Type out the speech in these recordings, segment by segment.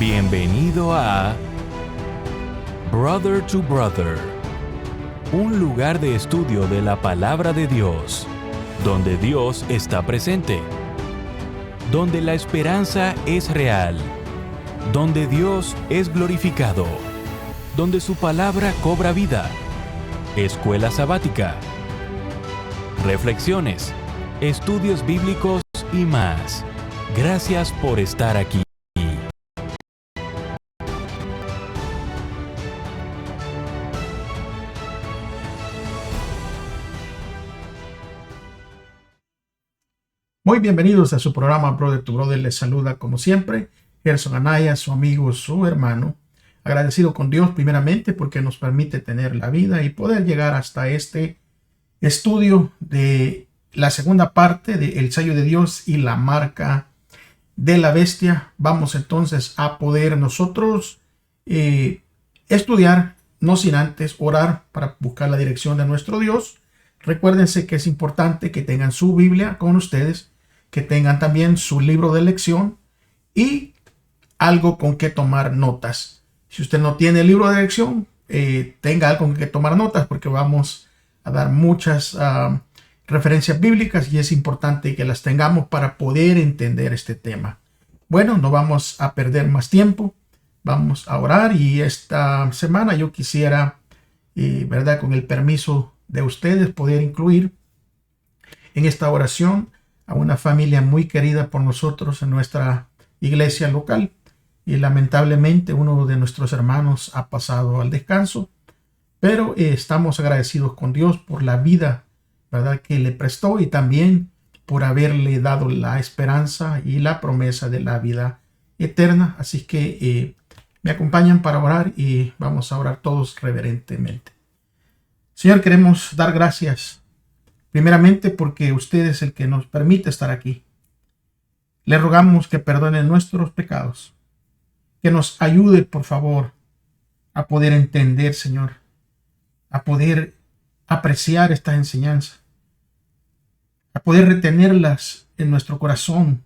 Bienvenido a Brother to Brother, un lugar de estudio de la palabra de Dios, donde Dios está presente, donde la esperanza es real, donde Dios es glorificado, donde su palabra cobra vida. Escuela sabática, reflexiones, estudios bíblicos y más. Gracias por estar aquí. Muy bienvenidos a su programa Brother to Brother. Les saluda como siempre Gerson Anaya, su amigo, su hermano. Agradecido con Dios primeramente porque nos permite tener la vida y poder llegar hasta este estudio de la segunda parte de El sello de Dios y la marca de la bestia. Vamos entonces a poder nosotros estudiar, no sin antes orar para buscar la dirección de nuestro Dios. Recuérdense que es importante que tengan su Biblia con ustedes, que tengan también su libro de lección y algo con que tomar notas. Si usted no tiene el libro de lección, tenga algo con que tomar notas porque vamos a dar muchas referencias bíblicas y es importante que las tengamos para poder entender este tema. Bueno, no vamos a perder más tiempo. Vamos a orar y esta semana yo quisiera, ¿verdad?, con el permiso de ustedes, poder incluir en esta oración a una familia muy querida por nosotros en nuestra iglesia local. Y lamentablemente uno de nuestros hermanos ha pasado al descanso, pero estamos agradecidos con Dios por la vida, ¿verdad?, que le prestó y también por haberle dado la esperanza y la promesa de la vida eterna. Así que me acompañan para orar y vamos a orar todos reverentemente. Señor, queremos dar gracias primeramente porque usted es el que nos permite estar aquí. Le rogamos que perdone nuestros pecados, que nos ayude, por favor, a poder entender, Señor, a poder apreciar estas enseñanzas, a poder retenerlas en nuestro corazón,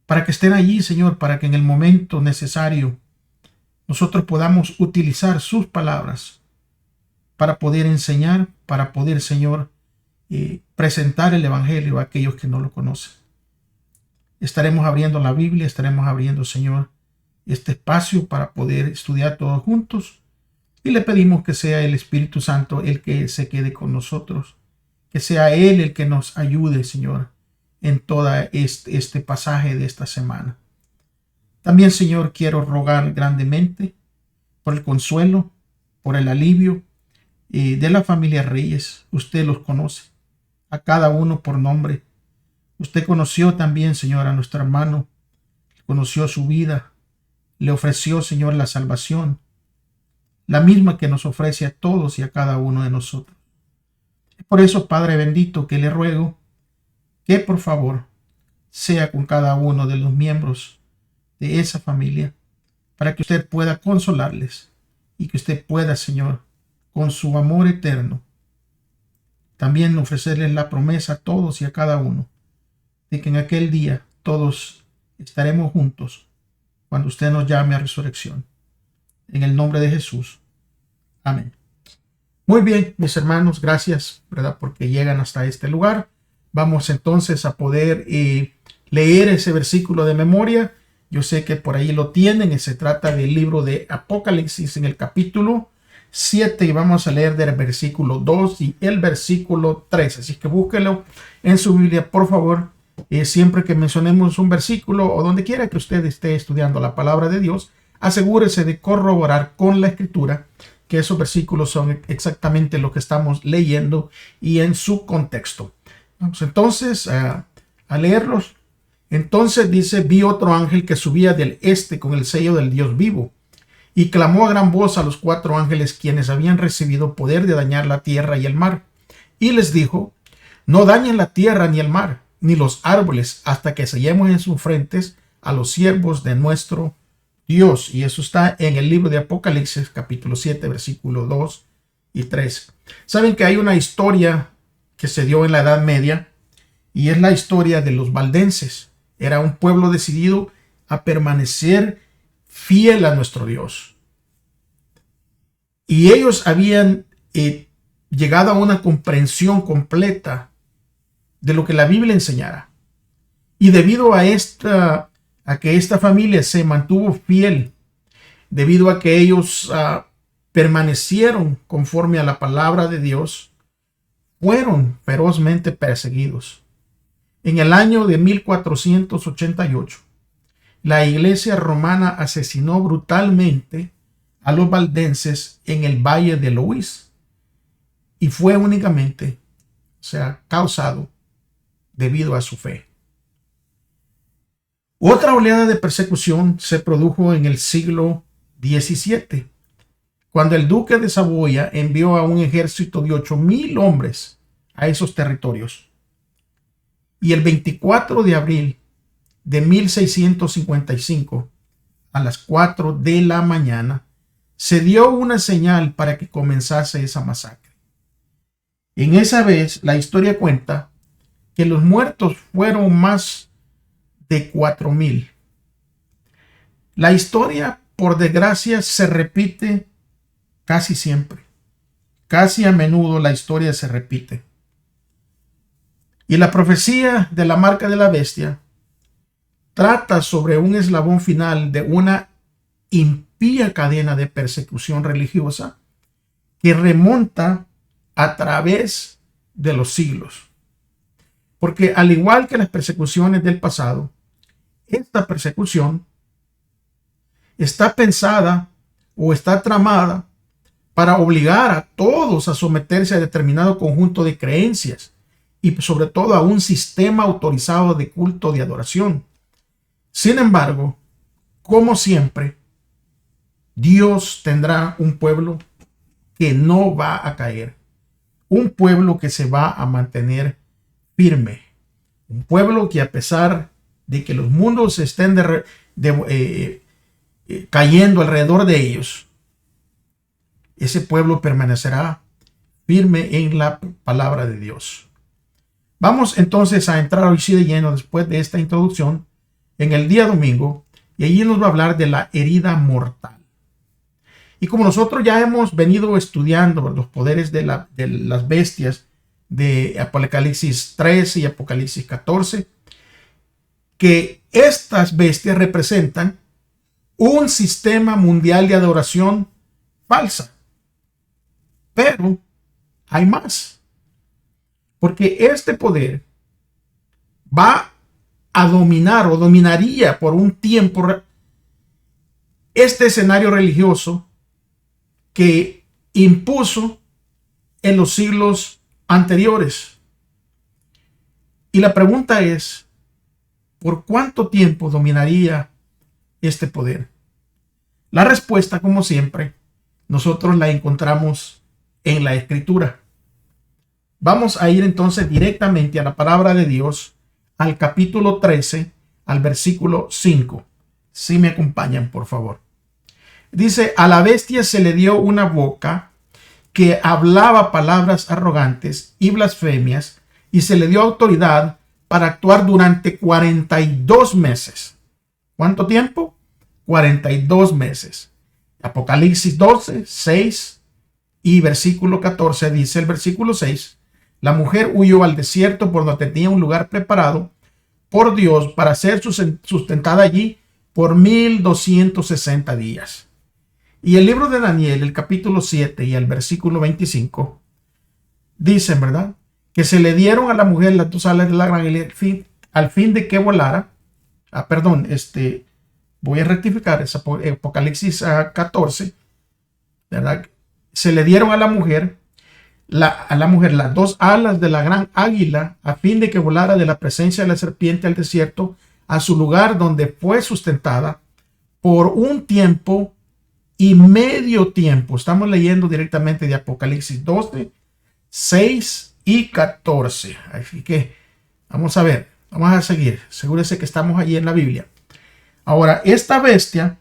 para que estén allí, Señor, para que en el momento necesario nosotros podamos utilizar sus palabras para poder enseñar, para poder, Señor, presentar el Evangelio a aquellos que no lo conocen. Estaremos abriendo la Biblia, estaremos abriendo, Señor, este espacio para poder estudiar todos juntos y le pedimos que sea el Espíritu Santo el que se quede con nosotros, que sea Él el que nos ayude, Señor, en todo este pasaje de esta semana. También, Señor, quiero rogar grandemente por el consuelo, por el alivio de la familia Reyes. Usted los conoce, a cada uno por nombre. Usted conoció también, Señor, a nuestro hermano, conoció su vida, le ofreció, Señor, la salvación, la misma que nos ofrece a todos y a cada uno de nosotros. Por eso, Padre bendito, que le ruego que por favor sea con cada uno de los miembros de esa familia, para que usted pueda consolarles y que usted pueda, Señor, con su amor eterno, también ofrecerles la promesa a todos y a cada uno de que en aquel día todos estaremos juntos cuando usted nos llame a resurrección. En el nombre de Jesús. Amén. Muy bien, mis hermanos, gracias, ¿verdad?, porque llegan hasta este lugar. Vamos entonces a poder leer ese versículo de memoria. Yo sé que por ahí lo tienen y se trata del libro de Apocalipsis en el capítulo 7 y vamos a leer del versículo 2 y el versículo 3. Así que búsquelo en su Biblia, por favor. Siempre que mencionemos un versículo o donde quiera que usted esté estudiando la palabra de Dios, asegúrese de corroborar con la escritura que esos versículos son exactamente lo que estamos leyendo y en su contexto. Vamos entonces a leerlos. Entonces dice: vi otro ángel que subía del este con el sello del Dios vivo, y clamó a gran voz a los 4 ángeles quienes habían recibido poder de dañar la tierra y el mar, y les dijo: no dañen la tierra ni el mar, ni los árboles, hasta que sellemos en sus frentes a los siervos de nuestro Dios. Y eso está en el libro de Apocalipsis, capítulo 7, versículo 2 y 3. Saben que hay una historia que se dio en la Edad Media, y es la historia de los valdenses. Era un pueblo decidido a permanecer fiel a nuestro Dios. Y ellos habían llegado a una comprensión completa de lo que la Biblia enseñara. Y debido a que esta familia se mantuvo fiel, debido a que ellos permanecieron conforme a la palabra de Dios, fueron ferozmente perseguidos. En el año de 1488, la iglesia romana asesinó brutalmente a los valdenses en el Valle de Louis, y fue únicamente, causado debido a su fe. Otra oleada de persecución se produjo en el siglo XVII, cuando el duque de Saboya envió a un ejército de 8,000 hombres a esos territorios. Y el 24 de abril de 1655, a las 4 de la mañana, se dio una señal para que comenzase esa masacre. En esa vez, la historia cuenta que los muertos fueron más de 4,000. La historia, por desgracia, se repite casi siempre. Casi a menudo la historia se repite. Y la profecía de la marca de la bestia trata sobre un eslabón final de una impía cadena de persecución religiosa que remonta a través de los siglos. Porque al igual que las persecuciones del pasado, esta persecución está pensada o está tramada para obligar a todos a someterse a determinado conjunto de creencias y sobre todo a un sistema autorizado de culto de adoración. Sin embargo, como siempre, Dios tendrá un pueblo que no va a caer, un pueblo que se va a mantener firme, un pueblo que, a pesar de que los mundos estén cayendo alrededor de ellos, ese pueblo permanecerá firme en la palabra de Dios. Vamos entonces a entrar hoy sí de lleno, después de esta introducción, en el día domingo, y allí nos va a hablar de la herida mortal. Y como nosotros ya hemos venido estudiando los poderes de las bestias de Apocalipsis 13 y Apocalipsis 14, que estas bestias representan un sistema mundial de adoración falsa. Pero hay más. Porque este poder va a dominar o dominaría por un tiempo este escenario religioso que impuso en los siglos anteriores. Y la pregunta es, ¿por cuánto tiempo dominaría este poder? La respuesta, como siempre, nosotros la encontramos en la Escritura. Vamos a ir entonces directamente a la palabra de Dios, al capítulo 13, al versículo 5. Si me acompañan, por favor. Dice: a la bestia se le dio una boca que hablaba palabras arrogantes y blasfemias, y se le dio autoridad para actuar durante 42 meses. ¿Cuánto tiempo? 42 meses. Apocalipsis 12, 6 y versículo 14 dice el versículo 6: la mujer huyó al desierto por donde tenía un lugar preparado por Dios para ser sustentada allí por 1260 días. Y el libro de Daniel, el capítulo 7 y el versículo 25, dicen, ¿verdad?, que se le dieron a la mujer las 2 alas de la gran al fin de que volara. Voy a rectificar, es Apocalipsis 14, ¿verdad? Se le dieron a la mujer las 2 alas de la gran águila a fin de que volara de la presencia de la serpiente al desierto a su lugar donde fue sustentada por un tiempo y medio tiempo. Estamos leyendo directamente de Apocalipsis 12, 6 y 14. Así que vamos a ver, vamos a seguir. Asegúrese que estamos allí en la Biblia. Ahora, esta bestia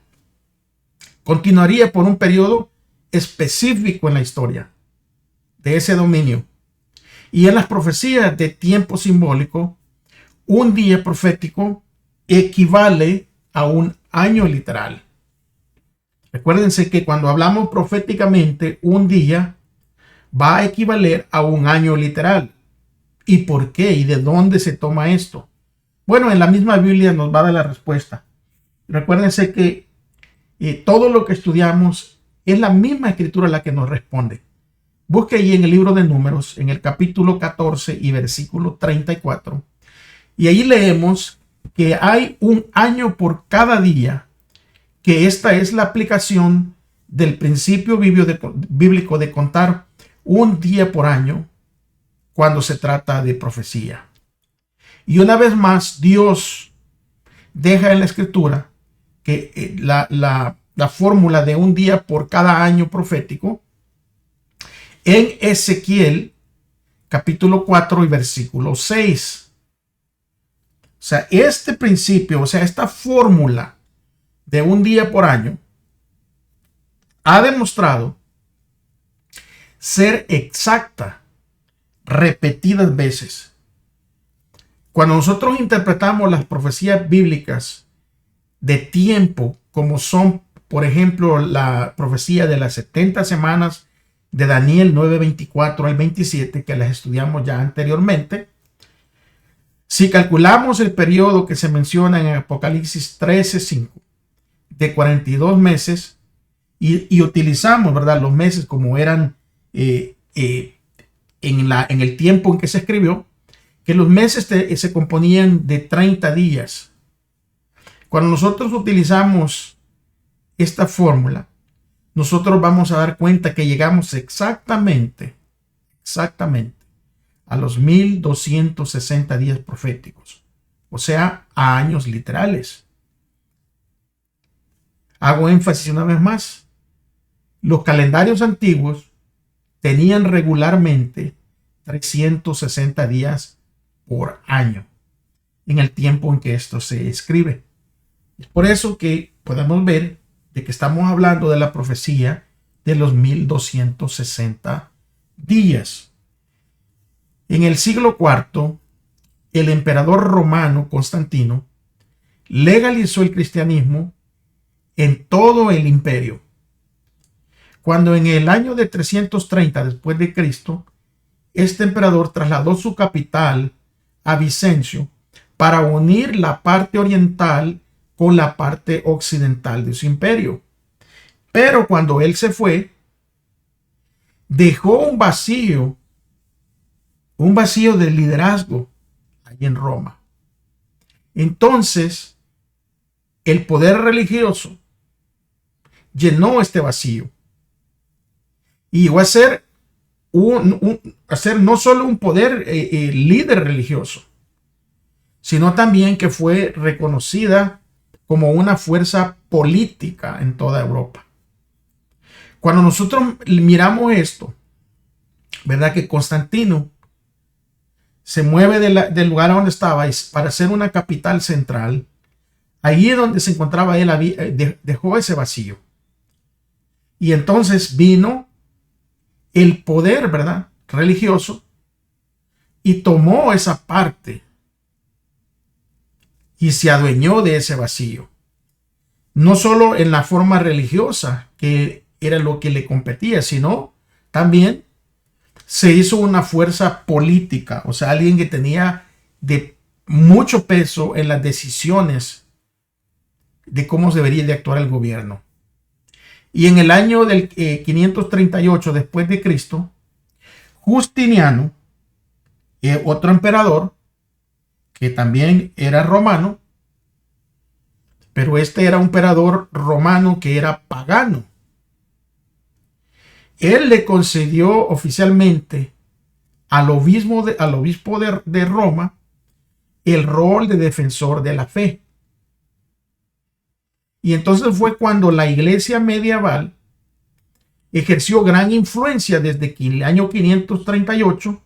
continuaría por un periodo específico en la historia de ese dominio. Y en las profecías de tiempo simbólico, un día profético equivale a un año literal. Recuérdense que cuando hablamos proféticamente, un día va a equivaler a un año literal. ¿Y por qué? ¿Y de dónde se toma esto? Bueno, en la misma Biblia nos va a dar la respuesta. Recuérdense que todo lo que estudiamos es la misma escritura la que nos responde. Busque ahí en el libro de Números, en el capítulo 14 y versículo 34. Y ahí leemos que hay un año por cada día, que esta es la aplicación del principio bíblico de contar un día por año cuando se trata de profecía. Y una vez más, Dios deja en la escritura que la fórmula de un día por cada año profético en Ezequiel capítulo 4 y versículo 6. O sea, este principio, o sea, esta fórmula de un día por año ha demostrado ser exacta repetidas veces. Cuando nosotros interpretamos las profecías bíblicas de tiempo, como son, por ejemplo, la profecía de las 70 semanas de Daniel 9:24 al 27, que las estudiamos ya anteriormente, si calculamos el periodo que se menciona en Apocalipsis 13:5 de 42 meses y utilizamos, ¿verdad?, los meses como eran en el tiempo en que se escribió, que los meses se componían de 30 días. Cuando nosotros utilizamos esta fórmula, nosotros vamos a dar cuenta que llegamos exactamente a los 1260 días proféticos, o sea, a años literales. Hago énfasis una vez más. Los calendarios antiguos tenían regularmente 360 días por año en el tiempo en que esto se escribe. Es por eso que podemos ver de que estamos hablando de la profecía de los 1260 días. En el siglo IV, el emperador romano Constantino legalizó el cristianismo en todo el imperio. Cuando en el año de 330 después de Cristo, este emperador trasladó su capital a Vicencio para unir la parte oriental con la parte occidental de su imperio. Pero cuando él se fue, dejó un vacío de liderazgo allí en Roma. Entonces, el poder religioso llenó este vacío y llegó a ser no solo un poder líder religioso, sino también que fue reconocida como una fuerza política en toda Europa. Cuando nosotros miramos esto, ¿verdad?, que Constantino se mueve del lugar donde estaba para ser una capital central, allí donde se encontraba él dejó ese vacío. Y entonces vino el poder, ¿verdad?, religioso, y tomó esa parte y se adueñó de ese vacío. No solo en la forma religiosa, que era lo que le competía, sino también se hizo una fuerza política, o sea, alguien que tenía de mucho peso en las decisiones de cómo debería de actuar el gobierno. Y en el año del 538 después de Cristo, Justiniano, otro emperador, que también era romano, pero este era un emperador romano que era pagano. Él le concedió oficialmente al obispo de Roma el rol de defensor de la fe. Y entonces fue cuando la iglesia medieval ejerció gran influencia desde el año 538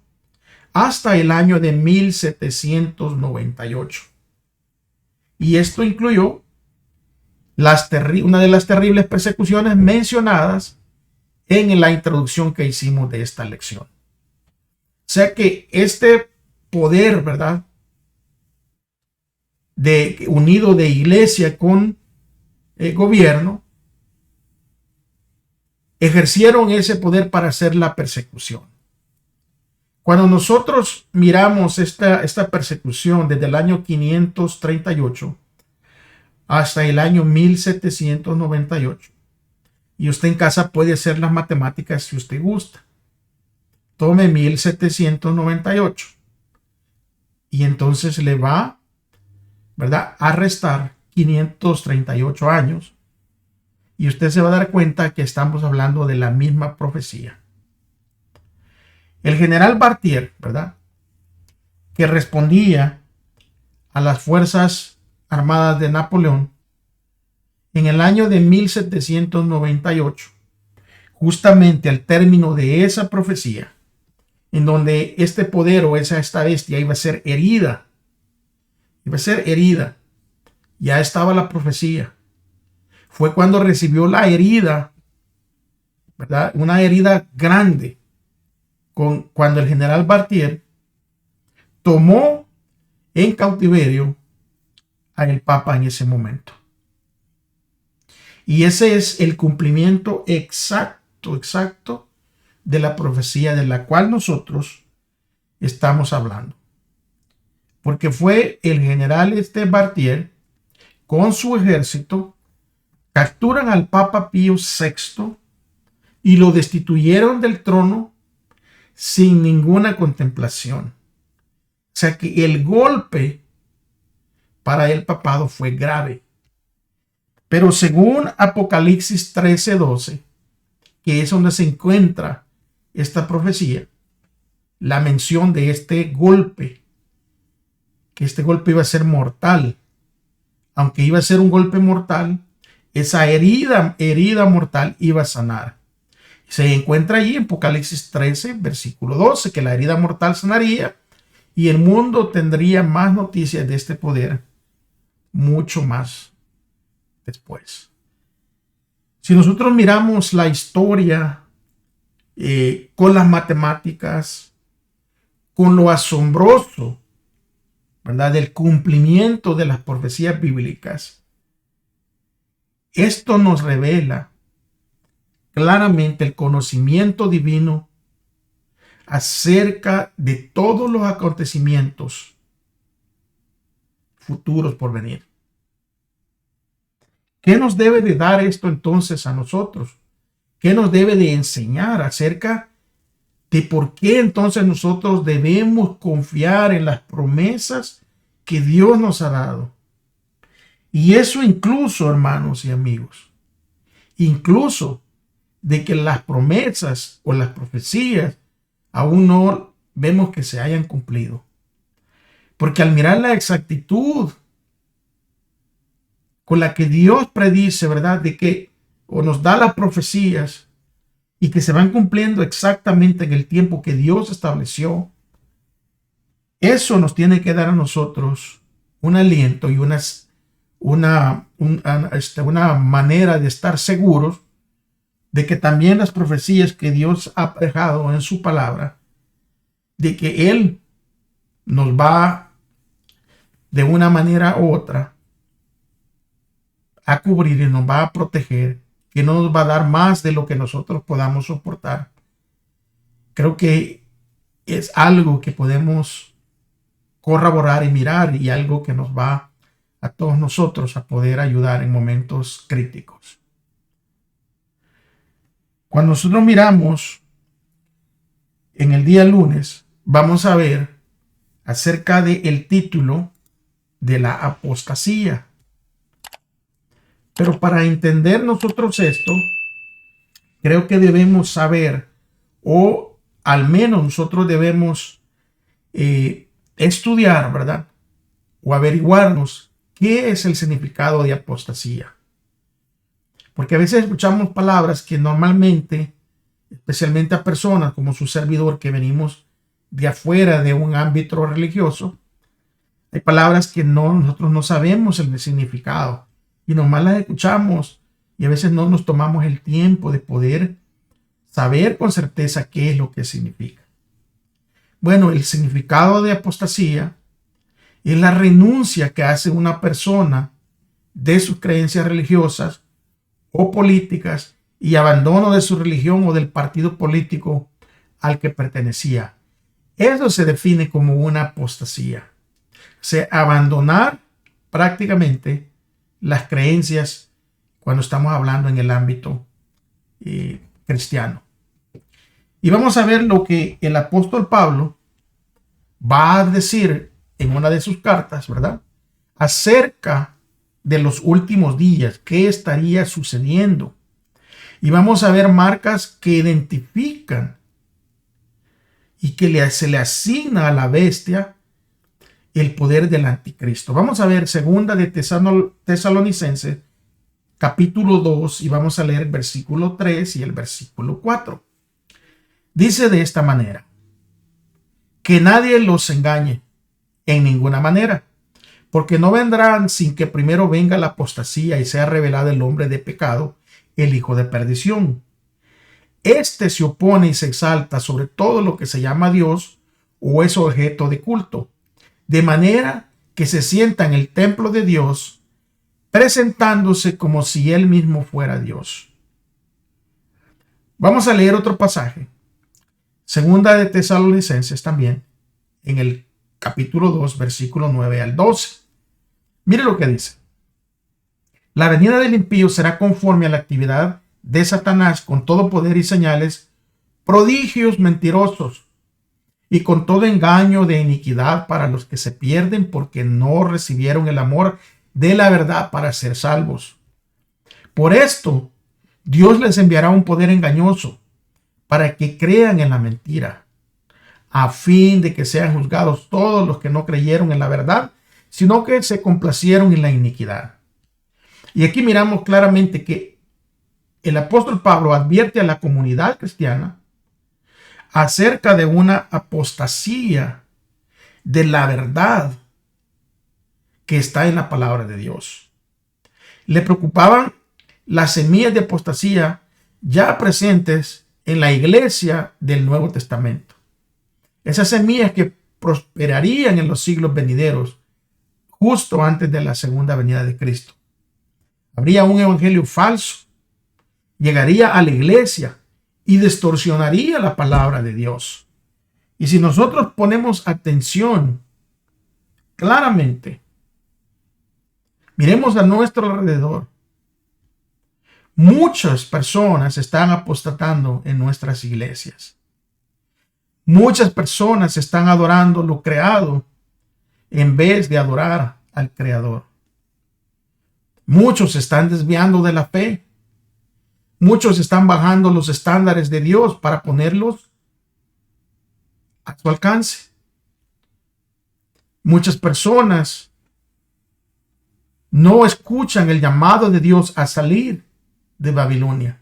hasta el año de 1798. Y esto incluyó una de las terribles persecuciones mencionadas en la introducción que hicimos de esta lección. O sea que este poder, ¿verdad?, unido de iglesia con gobierno, ejercieron ese poder para hacer la persecución. Cuando nosotros miramos esta persecución desde el año 538 hasta el año 1798, y usted en casa puede hacer las matemáticas si usted gusta. Tome 1798 y entonces le va, ¿verdad?, a restar 538 años y usted se va a dar cuenta que estamos hablando de la misma profecía. El general Barthier, ¿verdad?, que respondía a las fuerzas armadas de Napoleón en el año de 1798, justamente al término de esa profecía, en donde este poder o esta bestia iba a ser herida. Ya estaba la profecía. Fue cuando recibió la herida, ¿verdad? Una herida grande, cuando el general Barthier tomó en cautiverio al Papa en ese momento. Y ese es el cumplimiento exacto de la profecía de la cual nosotros estamos hablando. Porque fue el general Barthier con su ejército, capturan al Papa Pío VI y lo destituyeron del trono sin ninguna contemplación. O sea que el golpe para el papado fue grave. Pero según Apocalipsis 13:12, que es donde se encuentra esta profecía, la mención de este golpe, que este golpe iba a ser mortal. Aunque iba a ser un golpe mortal, esa herida mortal iba a sanar. Se encuentra allí en Apocalipsis 13, versículo 12, que la herida mortal sanaría y el mundo tendría más noticias de este poder mucho más después. Si nosotros miramos la historia con las matemáticas, con lo asombroso, ¿verdad?, del cumplimiento de las profecías bíblicas, esto nos revela claramente el conocimiento divino acerca de todos los acontecimientos futuros por venir. ¿Qué nos debe de dar esto entonces a nosotros? ¿Qué nos debe de enseñar acerca de por qué entonces nosotros debemos confiar en las promesas que Dios nos ha dado? Y eso incluso, hermanos y amigos, incluso de que las promesas o las profecías aún no vemos que se hayan cumplido. Porque al mirar la exactitud con la que Dios predice, ¿verdad?, de que o nos da las profecías y que se van cumpliendo exactamente en el tiempo que Dios estableció, eso nos tiene que dar a nosotros un aliento y una manera de estar seguros de que también las profecías que Dios ha dejado en su palabra, de que Él nos va de una manera u otra a cubrir y nos va a proteger, que no nos va a dar más de lo que nosotros podamos soportar. Creo que es algo que podemos corroborar y mirar y algo que nos va a todos nosotros a poder ayudar en momentos críticos. Cuando nosotros miramos en el día lunes, vamos a ver acerca del título de la apostasía. Pero para entender nosotros esto, creo que debemos saber, o al menos nosotros debemos estudiar, ¿verdad?, o averiguarnos qué es el significado de apostasía. Porque a veces escuchamos palabras que normalmente, especialmente a personas como su servidor que venimos de afuera de un ámbito religioso, hay palabras que nosotros no sabemos el significado y nomás las escuchamos y a veces no nos tomamos el tiempo de poder saber con certeza qué es lo que significa. Bueno, el significado de apostasía es la renuncia que hace una persona de sus creencias religiosas o políticas y abandono de su religión o del partido político al que pertenecía. Eso se define como una apostasía. O sea, abandonar prácticamente las creencias cuando estamos hablando en el ámbito cristiano. Y vamos a ver lo que el apóstol Pablo va a decir en una de sus cartas, ¿verdad? Acerca de los últimos días, qué estaría sucediendo. Y vamos a ver marcas que identifican y que se le asigna a la bestia el poder del anticristo. Vamos a ver segunda de Tesalonicenses, capítulo 2, y vamos a leer el versículo 3 y el versículo 4. Dice de esta manera: que nadie los engañe en ninguna manera, porque no vendrán sin que primero venga la apostasía y sea revelado el hombre de pecado, el hijo de perdición. Este se opone y se exalta sobre todo lo que se llama Dios o es objeto de culto, de manera que se sienta en el templo de Dios, presentándose como si él mismo fuera Dios. Vamos a leer otro pasaje. Segunda de Tesalonicenses también, en el capítulo 2, versículo 9 al 12. Mire lo que dice. La venida del impío será conforme a la actividad de Satanás con todo poder y señales, prodigios mentirosos y con todo engaño de iniquidad para los que se pierden porque no recibieron el amor de la verdad para ser salvos. Por esto, Dios les enviará un poder engañoso para que crean en la mentira, a fin de que sean juzgados todos los que no creyeron en la verdad, sino que se complacieron en la iniquidad. Y aquí miramos claramente que el apóstol Pablo advierte a la comunidad cristiana acerca de una apostasía de la verdad que está en la palabra de Dios. Le preocupaban las semillas de apostasía ya presentes en la iglesia del Nuevo Testamento. Esas semillas que prosperarían en los siglos venideros, justo antes de la segunda venida de Cristo. Habría un evangelio falso, llegaría a la iglesia y distorsionaría la palabra de Dios. Y si nosotros ponemos atención claramente, miremos a nuestro alrededor, muchas personas están apostatando en nuestras iglesias. Muchas personas están adorando lo creado en vez de adorar al Creador. Muchos se están desviando de la fe. Muchos están bajando los estándares de Dios para ponerlos a su alcance. Muchas personas no escuchan el llamado de Dios a salir de Babilonia.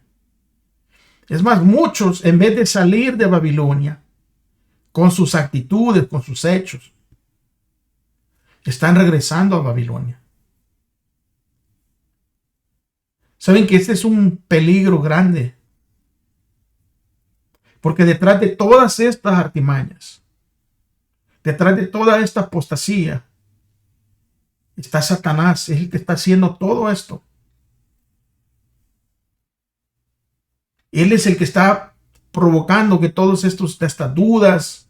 Es más, muchos, en vez de salir de Babilonia con sus actitudes, con sus hechos, están regresando a Babilonia. Saben que este es un peligro grande, porque detrás de todas estas artimañas, detrás de toda esta apostasía, está Satanás, es el que está haciendo todo esto. Él es el que está provocando que todas estas dudas,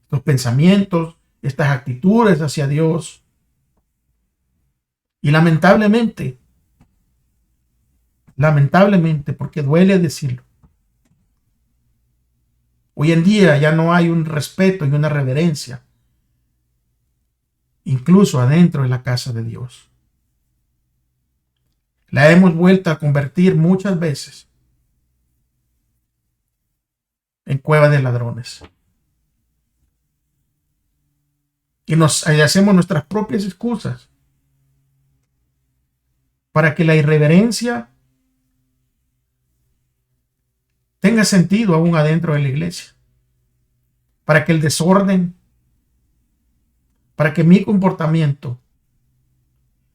estos pensamientos, estas actitudes hacia Dios. Y lamentablemente, porque duele decirlo, hoy en día ya no hay un respeto y una reverencia, incluso adentro de la casa de Dios. La hemos vuelto a convertir muchas veces en cueva de ladrones. Y hacemos nuestras propias excusas para que la irreverencia tenga sentido aún adentro de la iglesia, para que el desorden, para que mi comportamiento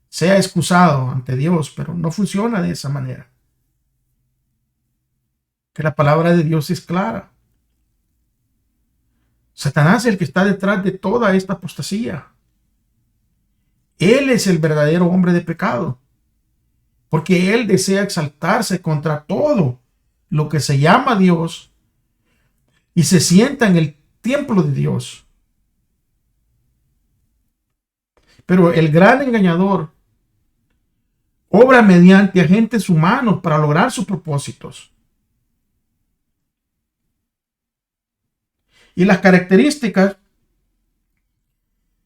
sea excusado ante Dios, pero no funciona de esa manera. Que la palabra de Dios es clara. Satanás es el que está detrás de toda esta apostasía. Él es el verdadero hombre de pecado, porque él desea exaltarse contra todo lo que se llama Dios y se sienta en el templo de Dios. Pero el gran engañador obra mediante agentes humanos para lograr sus propósitos. Y las características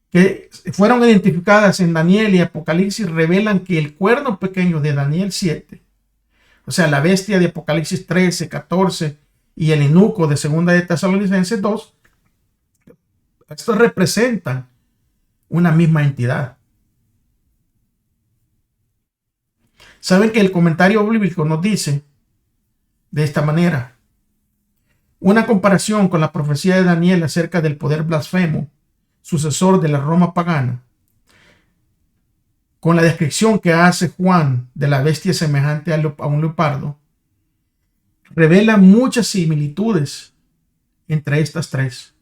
que fueron identificadas en Daniel y Apocalipsis revelan que el cuerno pequeño de Daniel 7, o sea, la bestia de Apocalipsis 13, 14 y el eunuco de Segunda de Tesalonicenses 2, estos representan una misma entidad. Saben que el comentario bíblico nos dice de esta manera: una comparación con la profecía de Daniel acerca del poder blasfemo, sucesor de la Roma pagana, con la descripción que hace Juan de la bestia semejante a un leopardo, revela muchas similitudes entre estas tres.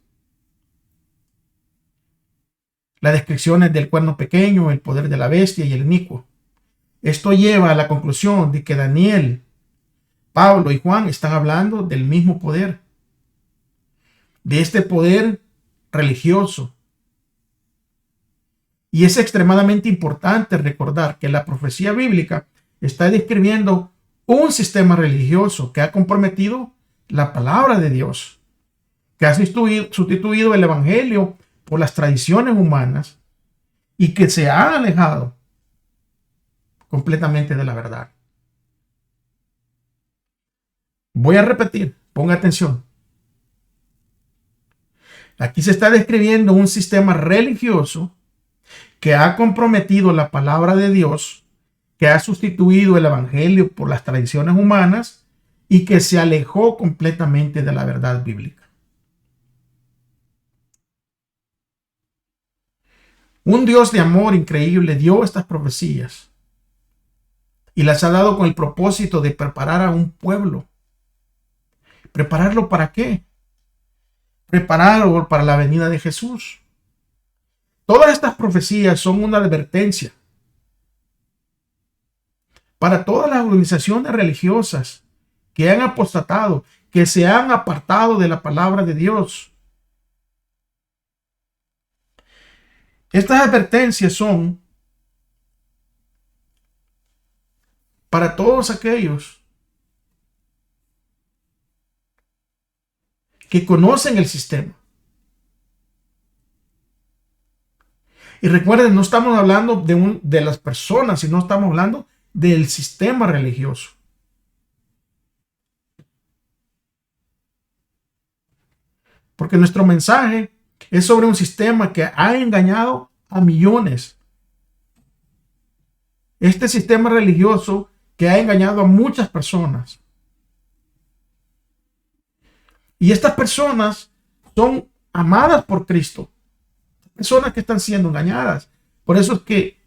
Las descripciones del cuerno pequeño, el poder de la bestia y el inicuo. Esto lleva a la conclusión de que Daniel, Pablo y Juan están hablando del mismo poder, de este poder religioso. Y es extremadamente importante recordar que la profecía bíblica está describiendo un sistema religioso que ha comprometido la palabra de Dios, que ha sustituido el evangelio por las tradiciones humanas y que se ha alejado completamente de la verdad. Voy a repetir, ponga atención. Aquí se está describiendo un sistema religioso que ha comprometido la palabra de Dios, que ha sustituido el evangelio por las tradiciones humanas y que se alejó completamente de la verdad bíblica. Un Dios de amor increíble dio estas profecías y las ha dado con el propósito de preparar a un pueblo. ¿Prepararlo para qué? Prepararlo para la venida de Jesús. Todas estas profecías son una advertencia para todas las organizaciones religiosas que han apostatado, que se han apartado de la palabra de Dios. Estas advertencias son para todos aquellos que conocen el sistema. Y recuerden, no estamos hablando de las personas, sino estamos hablando del sistema religioso. Porque nuestro mensaje es sobre un sistema que ha engañado a millones. Este sistema religioso que ha engañado a muchas personas. Y estas personas son amadas por Cristo. Personas que están siendo engañadas. Por eso es que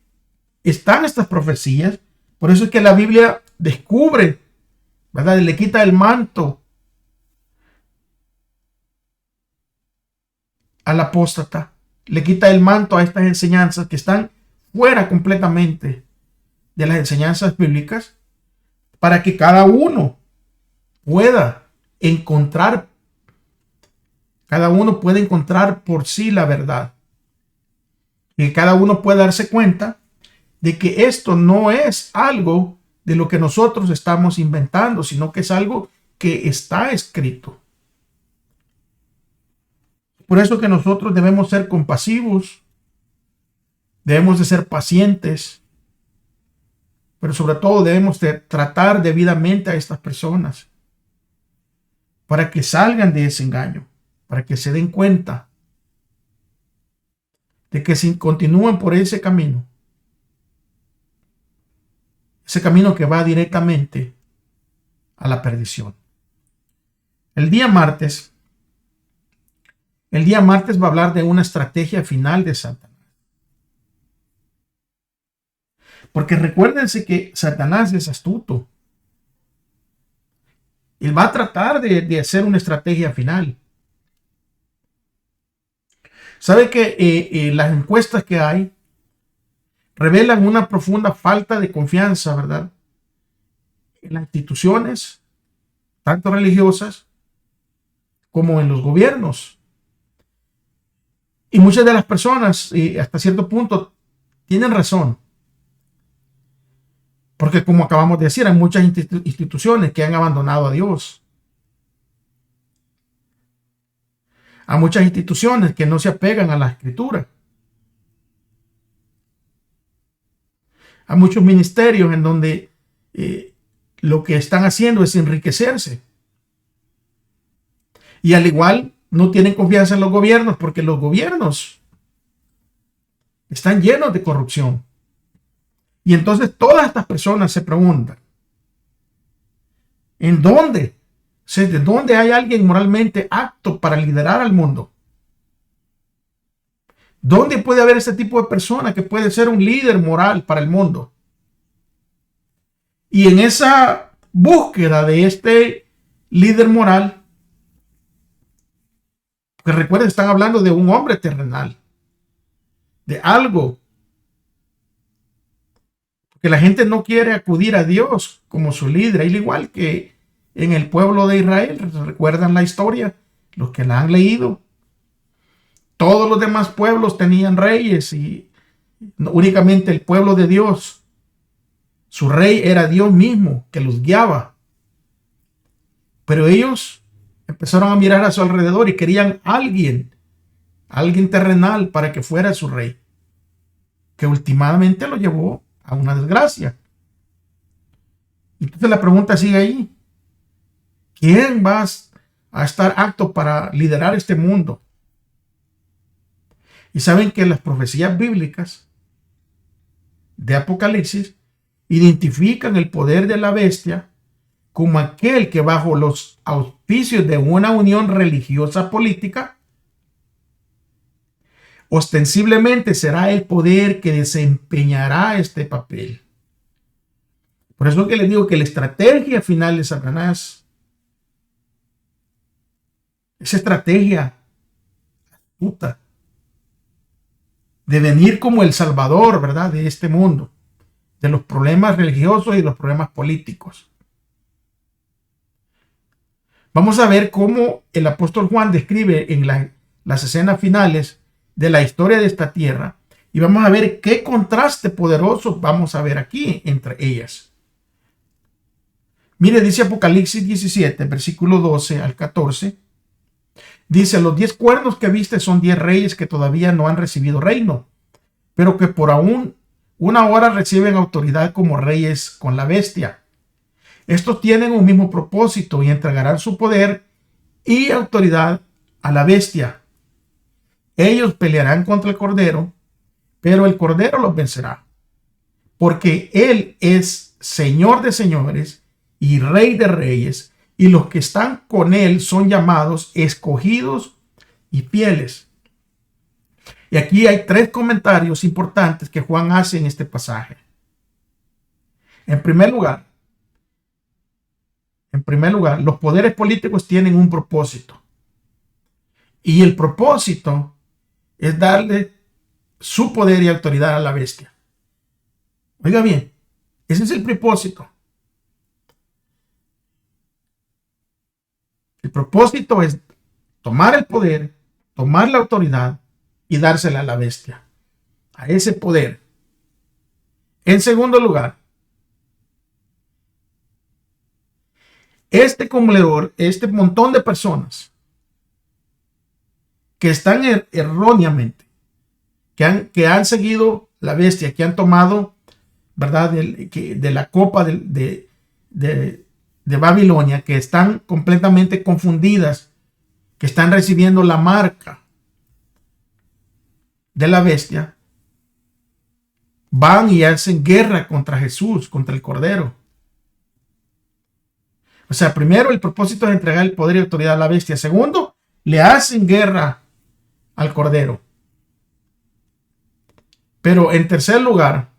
están estas profecías. Por eso es que la Biblia descubre, ¿verdad? Le quita el manto al apóstata. Le quita el manto a estas enseñanzas que están fuera completamente de las enseñanzas bíblicas, para que cada uno pueda encontrar por sí la verdad. Y cada uno pueda darse cuenta de que esto no es algo de lo que nosotros estamos inventando, sino que es algo que está escrito. Por eso que nosotros debemos ser compasivos, debemos de ser pacientes, pero sobre todo debemos de tratar debidamente a estas personas para que salgan de ese engaño, para que se den cuenta de que si continúan por ese camino que va directamente a la perdición. El día martes va a hablar de una estrategia final de Satanás. Porque recuérdense que Satanás es astuto. Él va a tratar de hacer una estrategia final. ¿Sabe que las encuestas que hay revelan una profunda falta de confianza, ¿verdad?, en las instituciones, tanto religiosas como en los gobiernos. Y muchas de las personas, y hasta cierto punto, tienen razón. Porque como acabamos de decir, hay muchas instituciones que han abandonado a Dios. Hay muchas instituciones que no se apegan a la Escritura. Hay muchos ministerios en donde lo que están haciendo es enriquecerse. Y al igual, no tienen confianza en los gobiernos porque los gobiernos están llenos de corrupción. Y entonces todas estas personas se preguntan, ¿en dónde? ¿De dónde hay alguien moralmente apto para liderar al mundo? ¿Dónde puede haber ese tipo de persona que puede ser un líder moral para el mundo? Y en esa búsqueda de este líder moral, que recuerden, están hablando de un hombre terrenal, de algo, porque la gente no quiere acudir a Dios como su líder, al igual que en el pueblo de Israel. ¿Recuerdan la historia? Los que la han leído. Todos los demás pueblos tenían reyes y únicamente el pueblo de Dios, su rey era Dios mismo que los guiaba. Pero ellos empezaron a mirar a su alrededor y querían alguien terrenal para que fuera su rey, que últimamente lo llevó a una desgracia. Entonces la pregunta sigue ahí. ¿Quién va a estar apto para liderar este mundo? Y saben que las profecías bíblicas de Apocalipsis identifican el poder de la bestia como aquel que bajo los auspicios de una unión religiosa política ostensiblemente será el poder que desempeñará este papel. Por eso que les digo que la estrategia final de Satanás, esa estrategia astuta de venir como el salvador, ¿verdad?, de este mundo, de los problemas religiosos y los problemas políticos. Vamos a ver cómo el apóstol Juan describe en las escenas finales de la historia de esta tierra, y vamos a ver qué contraste poderoso vamos a ver aquí entre ellas. Mire, dice Apocalipsis 17, versículo 12 al 14. Dice: los 10 cuernos que viste son 10 reyes que todavía no han recibido reino, pero que por aún una hora reciben autoridad como reyes con la bestia. Estos tienen un mismo propósito y entregarán su poder y autoridad a la bestia. Ellos pelearán contra el Cordero, pero el Cordero los vencerá, porque Él es Señor de señores y Rey de reyes, y los que están con Él son llamados, escogidos y fieles. Y aquí hay 3 comentarios importantes que Juan hace en este pasaje. En primer lugar, los poderes políticos tienen un propósito. Y el propósito es darle su poder y autoridad a la bestia. Oiga bien, ese es el propósito. El propósito es tomar el poder, tomar la autoridad y dársela a la bestia, a ese poder. En segundo lugar, este acumulador, este montón de personas que están erróneamente, que han seguido la bestia, que han tomado, ¿verdad?, de la copa de Babilonia, que están completamente confundidas, que están recibiendo la marca de la bestia, van y hacen guerra contra Jesús, contra el Cordero. O sea, primero, el propósito es entregar el poder y autoridad a la bestia. Segundo, le hacen guerra al Cordero. Pero en tercer lugar,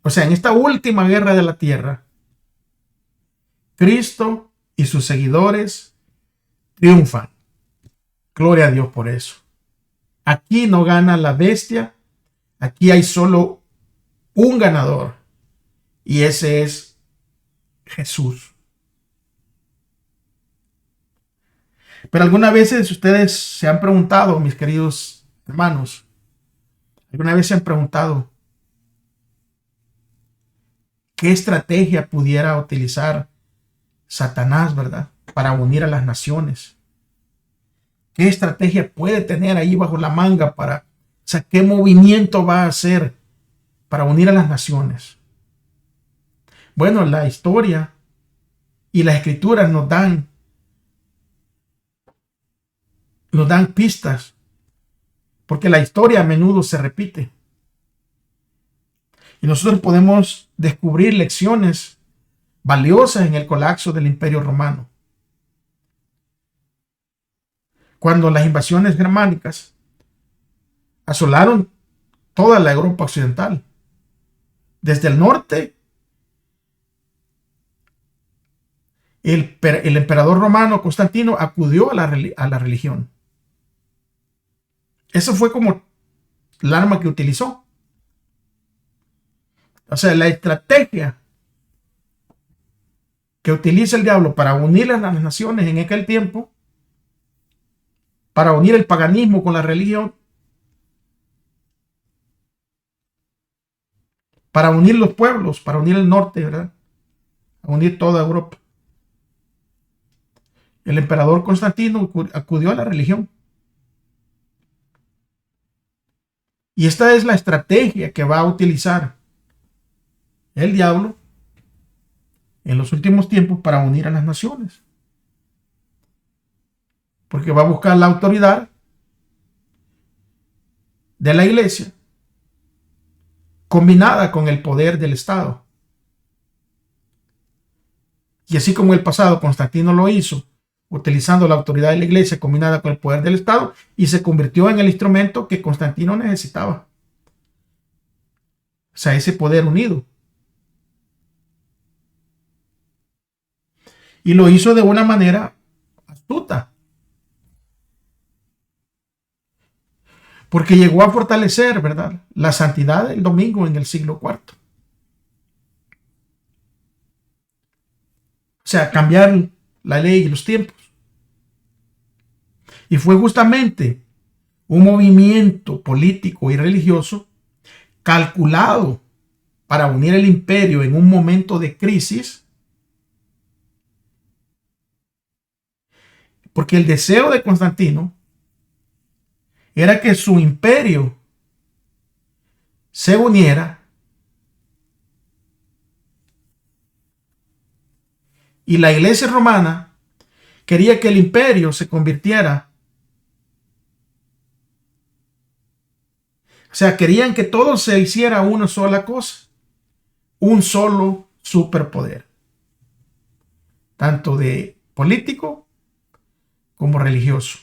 o sea, en esta última guerra de la tierra, Cristo y sus seguidores triunfan. Gloria a Dios por eso. Aquí no gana la bestia, aquí hay solo un ganador, y ese es Jesús. Pero algunas veces ustedes se han preguntado, mis queridos hermanos, alguna vez se han preguntado qué estrategia pudiera utilizar Satanás, ¿verdad? Para unir a las naciones. ¿Qué estrategia puede tener ahí bajo la manga o sea, qué movimiento va a hacer para unir a las naciones? Bueno, la historia y las escrituras nos dan pistas, porque la historia a menudo se repite. Y nosotros podemos descubrir lecciones valiosas en el colapso del Imperio Romano. Cuando las invasiones germánicas asolaron toda la Europa occidental, desde el norte, el emperador romano Constantino acudió a la religión. Eso fue como el arma que utilizó. O sea, la estrategia que utiliza el diablo para unir a las naciones en aquel tiempo, para unir el paganismo con la religión, para unir los pueblos, para unir el norte, ¿verdad? A unir toda Europa. El emperador Constantino acudió a la religión. Y esta es la estrategia que va a utilizar el diablo en los últimos tiempos para unir a las naciones. Porque va a buscar la autoridad de la iglesia combinada con el poder del Estado. Y así como en el pasado Constantino lo hizo, utilizando la autoridad de la iglesia combinada con el poder del Estado, y se convirtió en el instrumento que Constantino necesitaba. O sea, ese poder unido. Y lo hizo de una manera astuta. Porque llegó a fortalecer, ¿verdad?, la santidad del domingo en el siglo IV. O sea, cambiar la ley y los tiempos. Y fue justamente un movimiento político y religioso calculado para unir el imperio en un momento de crisis, porque el deseo de Constantino era que su imperio se uniera y la iglesia romana quería que el imperio se convirtiera. O sea, querían que todo se hiciera una sola cosa, un solo superpoder, tanto de político como religioso.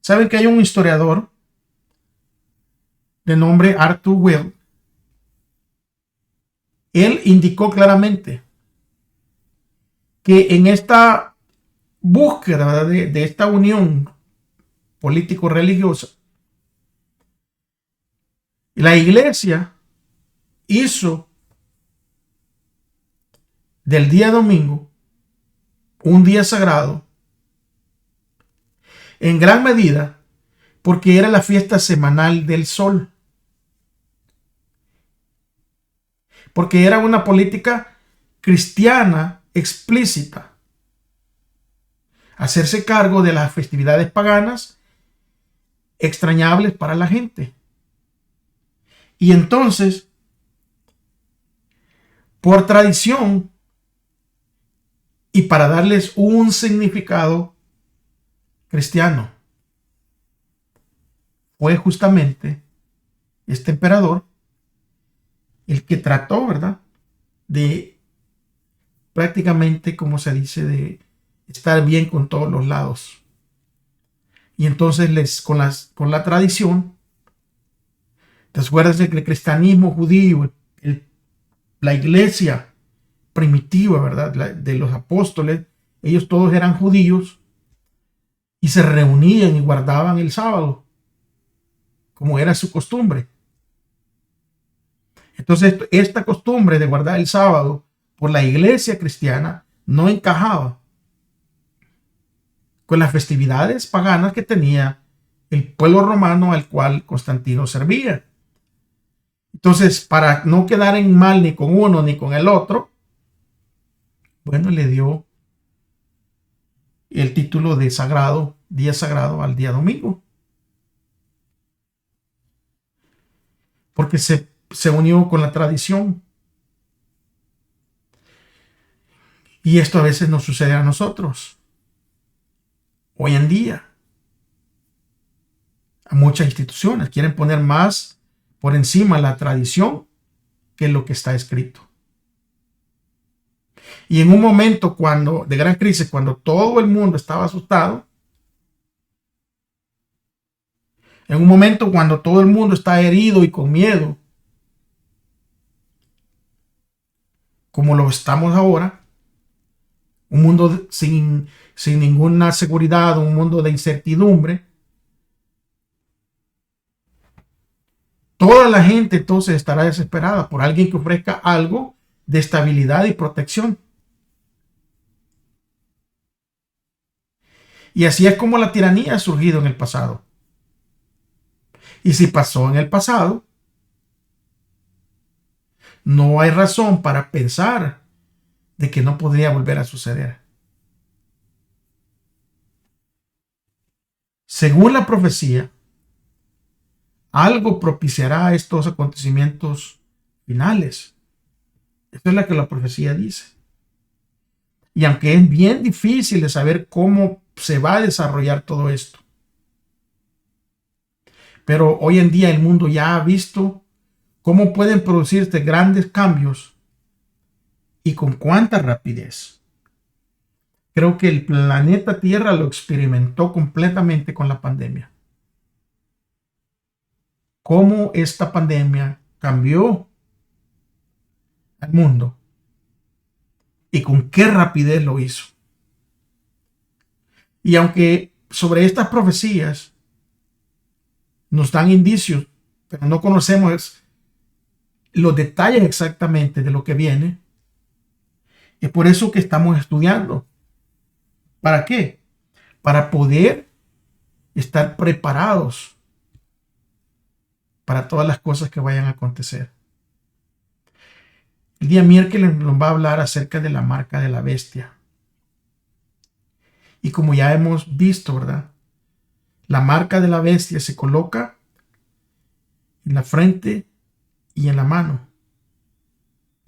Saben que hay un historiador de nombre Arthur Will. Él indicó claramente que en esta búsqueda de esta unión político-religiosa, la iglesia hizo del día domingo un día sagrado, en gran medida porque era la fiesta semanal del sol, porque era una política cristiana explícita, hacerse cargo de las festividades paganas extrañables para la gente. Y entonces, por tradición y para darles un significado cristiano, fue justamente este emperador el que trató, ¿verdad?, de prácticamente, como se dice, de estar bien con todos los lados. Y entonces con la tradición, ¿te acuerdas de que el cristianismo judío, la iglesia primitiva, ¿verdad?, de los apóstoles, ellos todos eran judíos y se reunían y guardaban el sábado, como era su costumbre. Entonces, esta costumbre de guardar el sábado por la iglesia cristiana no encajaba con las festividades paganas que tenía el pueblo romano al cual Constantino servía. Entonces, para no quedar en mal ni con uno ni con el otro, bueno, le dio el título de sagrado, día sagrado al día domingo. Porque se unió con la tradición. Y esto a veces nos sucede a nosotros. Hoy en día, a muchas instituciones quieren poner más por encima la tradición que lo que está escrito. Y en un momento de gran crisis, cuando todo el mundo estaba asustado, en un momento cuando todo el mundo está herido y con miedo, como lo estamos ahora, un mundo sin ninguna seguridad, un mundo de incertidumbre, toda la gente entonces estará desesperada por alguien que ofrezca algo de estabilidad y protección. Y así es como la tiranía ha surgido en el pasado. Y si pasó en el pasado, no hay razón para pensar de que no podría volver a suceder. Según la profecía, algo propiciará estos acontecimientos finales. Esto es lo que la profecía dice. Y aunque es bien difícil de saber cómo se va a desarrollar todo esto, pero hoy en día el mundo ya ha visto cómo pueden producirse grandes cambios y con cuánta rapidez. Creo que el planeta Tierra lo experimentó completamente con la pandemia. Cómo esta pandemia cambió al mundo y con qué rapidez lo hizo. Y aunque sobre estas profecías nos dan indicios, pero no conocemos los detalles exactamente de lo que viene, es por eso que estamos estudiando. ¿Para qué? Para poder estar preparados para todas las cosas que vayan a acontecer. El día miércoles nos va a hablar acerca de la marca de la bestia. Y como ya hemos visto, ¿verdad? La marca de la bestia se coloca en la frente y en la mano.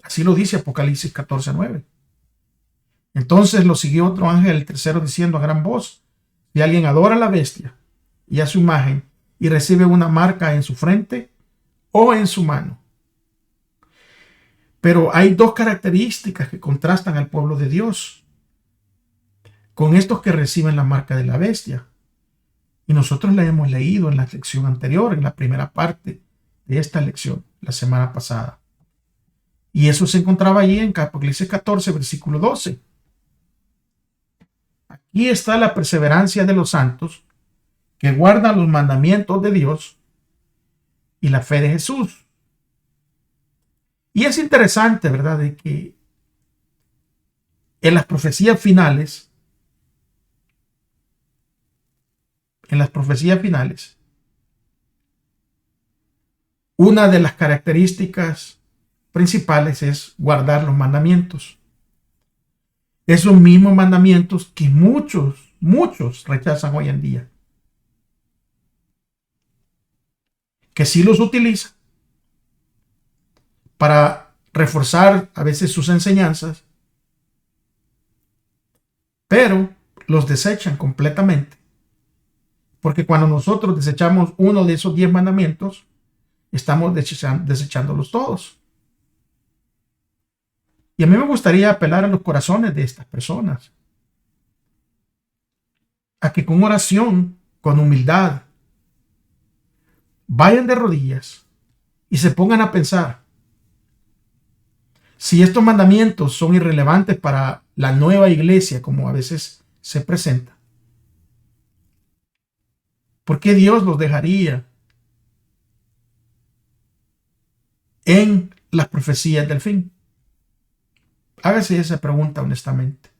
Así lo dice Apocalipsis 14:9. Entonces lo siguió otro ángel, el tercero, diciendo a gran voz: si alguien adora a la bestia y a su imagen y recibe una marca en su frente o en su mano. Pero hay dos características que contrastan al pueblo de Dios con estos que reciben la marca de la bestia. Y nosotros la hemos leído en la lección anterior, en la primera parte de esta lección, la semana pasada. Y eso se encontraba allí en Apocalipsis 14, versículo 12. Aquí está la perseverancia de los santos que guardan los mandamientos de Dios y la fe de Jesús. Y es interesante, ¿verdad?, de que en las profecías finales, una de las características principales es guardar los mandamientos. Esos mismos mandamientos que muchos rechazan hoy en día. Que sí los utilizan para reforzar a veces sus enseñanzas, pero los desechan completamente. Porque cuando nosotros desechamos uno de esos 10 mandamientos, estamos desechándolos todos. Y a mí me gustaría apelar a los corazones de estas personas, a que con oración, con humildad, vayan de rodillas y se pongan a pensar si estos mandamientos son irrelevantes para la nueva iglesia, como a veces se presenta. ¿Por qué Dios los dejaría en las profecías del fin? Hágase esa pregunta honestamente.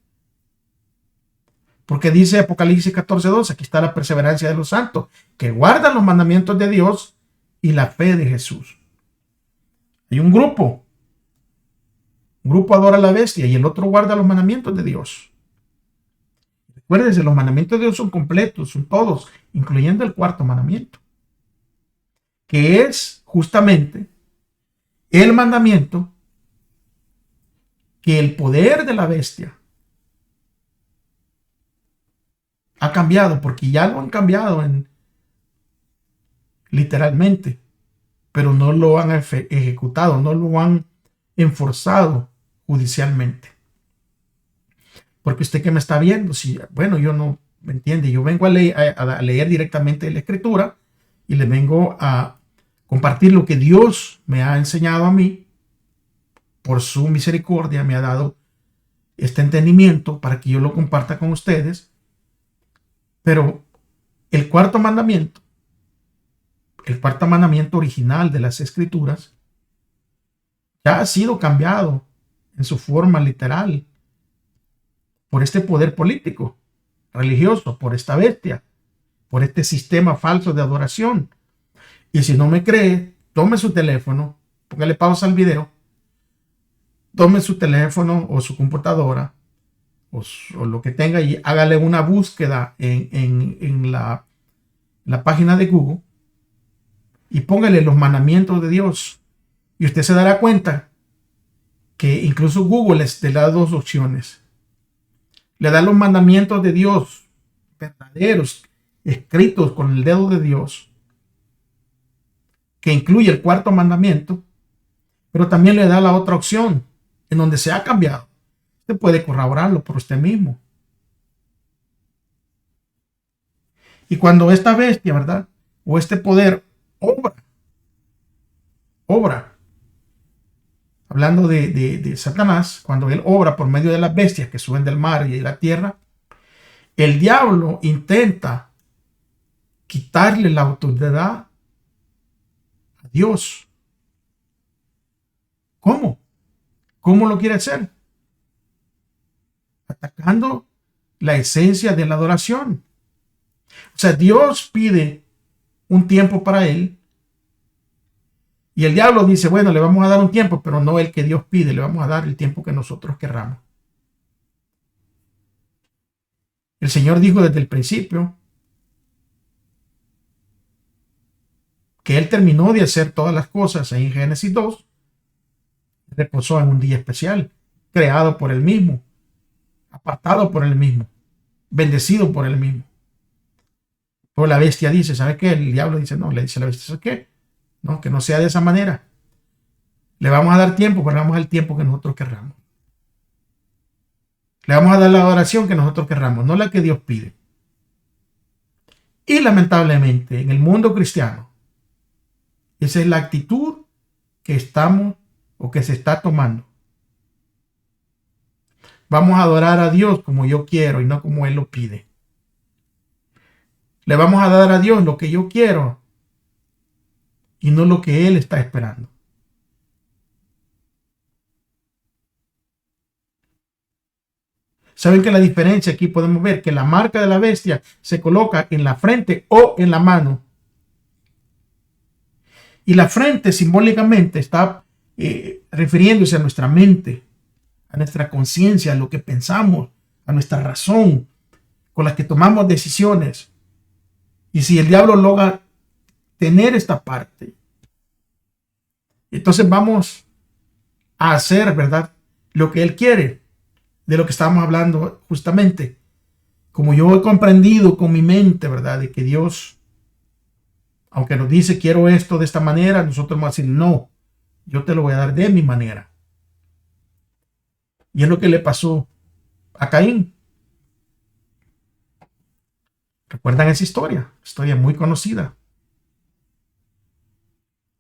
Porque dice Apocalipsis 14:2, aquí está la perseverancia de los santos, que guardan los mandamientos de Dios y la fe de Jesús. Hay un grupo adora a la bestia y el otro guarda los mandamientos de Dios. Recuérdense, los mandamientos de Dios son completos, son todos, incluyendo el cuarto mandamiento, que es justamente el mandamiento que el poder de la bestia ha cambiado, porque ya lo han cambiado literalmente, pero no lo han ejecutado, no lo han enforzado judicialmente. Porque usted que me está viendo, si, bueno, yo no me entiende, yo vengo a leer directamente la Escritura y le vengo a compartir lo que Dios me ha enseñado a mí, por su misericordia me ha dado este entendimiento para que yo lo comparta con ustedes. Pero el cuarto mandamiento original de las Escrituras, ya ha sido cambiado en su forma literal por este poder político, religioso, por esta bestia, por este sistema falso de adoración. Y si no me cree, tome su teléfono, póngale pausa al video, tome su teléfono o su computadora o lo que tenga y hágale una búsqueda en la página de Google y póngale los mandamientos de Dios. Y usted se dará cuenta que incluso Google le da dos opciones. Le da los mandamientos de Dios verdaderos, escritos con el dedo de Dios, que incluye el cuarto mandamiento, pero también le da la otra opción, en donde se ha cambiado. Usted puede corroborarlo por usted mismo. Y cuando esta bestia, ¿verdad? O este poder obra, hablando de Satanás, cuando él obra por medio de las bestias que suben del mar y de la tierra, el diablo intenta quitarle la autoridad a Dios. ¿Cómo? ¿Cómo lo quiere hacer? Atacando la esencia de la adoración. O sea, Dios pide un tiempo para él y el diablo dice, bueno, le vamos a dar un tiempo, pero no el que Dios pide, le vamos a dar el tiempo que nosotros querramos. El Señor dijo desde el principio que Él terminó de hacer todas las cosas en Génesis 2, reposó en un día especial, creado por Él mismo, apartado por Él mismo, bendecido por Él mismo. Pero la bestia dice, ¿sabe qué? El diablo dice, no, le dice a la bestia, ¿sabe qué? No, que no sea de esa manera. Le vamos a dar tiempo, pero le vamos a dar el tiempo que nosotros querramos. Le vamos a dar la adoración que nosotros querramos, no la que Dios pide. Y lamentablemente, en el mundo cristiano, esa es la actitud que estamos o que se está tomando. Vamos a adorar a Dios como yo quiero y no como Él lo pide. Le vamos a dar a Dios lo que yo quiero y no lo que Él está esperando. ¿Saben que la diferencia aquí podemos ver que la marca de la bestia se coloca en la frente o en la mano? Y la frente simbólicamente está refiriéndose a nuestra mente, a nuestra conciencia, a lo que pensamos, a nuestra razón, con la que tomamos decisiones. Y si el diablo logra tener esta parte, entonces vamos a hacer, ¿verdad?, lo que Él quiere, de lo que estamos hablando justamente. Como yo he comprendido con mi mente, ¿verdad?, de que Dios, aunque nos dice quiero esto de esta manera, nosotros vamos a decir no, yo te lo voy a dar de mi manera. Y es lo que le pasó a Caín. ¿Recuerdan esa historia? Historia muy conocida.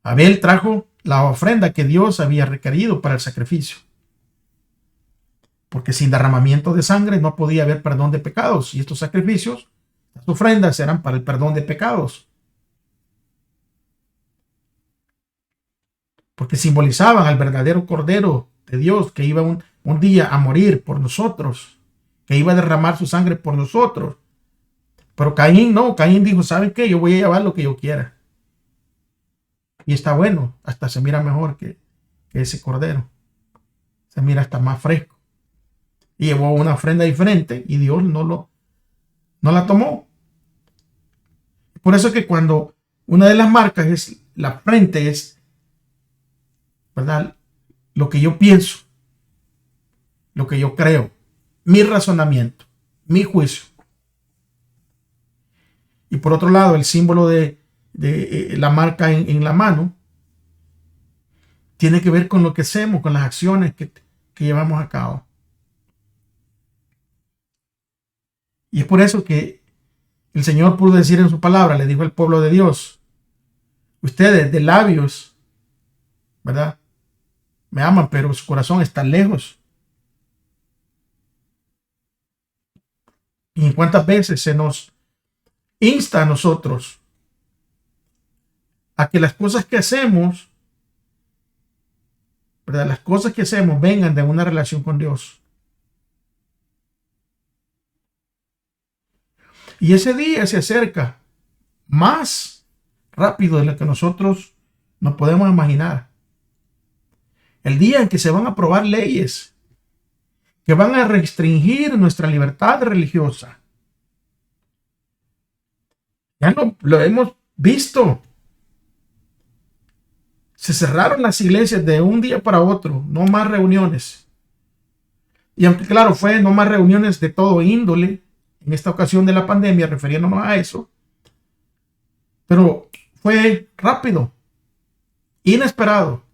Abel trajo la ofrenda que Dios había requerido para el sacrificio. Porque sin derramamiento de sangre no podía haber perdón de pecados. Y estos sacrificios, las ofrendas eran para el perdón de pecados. Porque simbolizaban al verdadero Cordero de Dios que iba un día a morir por nosotros que iba a derramar su sangre por nosotros. Pero Caín no, Caín dijo, ¿saben qué? Yo voy a llevar lo que yo quiera. Y está bueno, hasta se mira mejor que ese cordero. Se mira hasta más fresco. Y llevó una ofrenda diferente y Dios no la tomó. Por eso que cuando una de las marcas es la frente, es, ¿verdad?, lo que yo pienso, lo que yo creo, mi razonamiento, mi juicio. Y por otro lado, el símbolo de la marca en la mano tiene que ver con lo que hacemos, con las acciones que llevamos a cabo. Y es por eso que el Señor pudo decir en su palabra, le dijo al pueblo de Dios, ustedes de labios, ¿verdad?, me aman, pero su corazón está lejos. Y en cuántas veces se nos insta a nosotros a que las cosas que hacemos, ¿verdad?, las cosas que hacemos vengan de una relación con Dios. Y ese día se acerca más rápido de lo que nosotros nos podemos imaginar. El día en que se van a aprobar leyes que van a restringir nuestra libertad religiosa. Ya lo hemos visto. Se cerraron las iglesias de un día para otro, no más reuniones. Y aunque claro, fue no más reuniones de todo índole, en esta ocasión de la pandemia, refiriéndonos a eso, pero fue rápido, inesperado,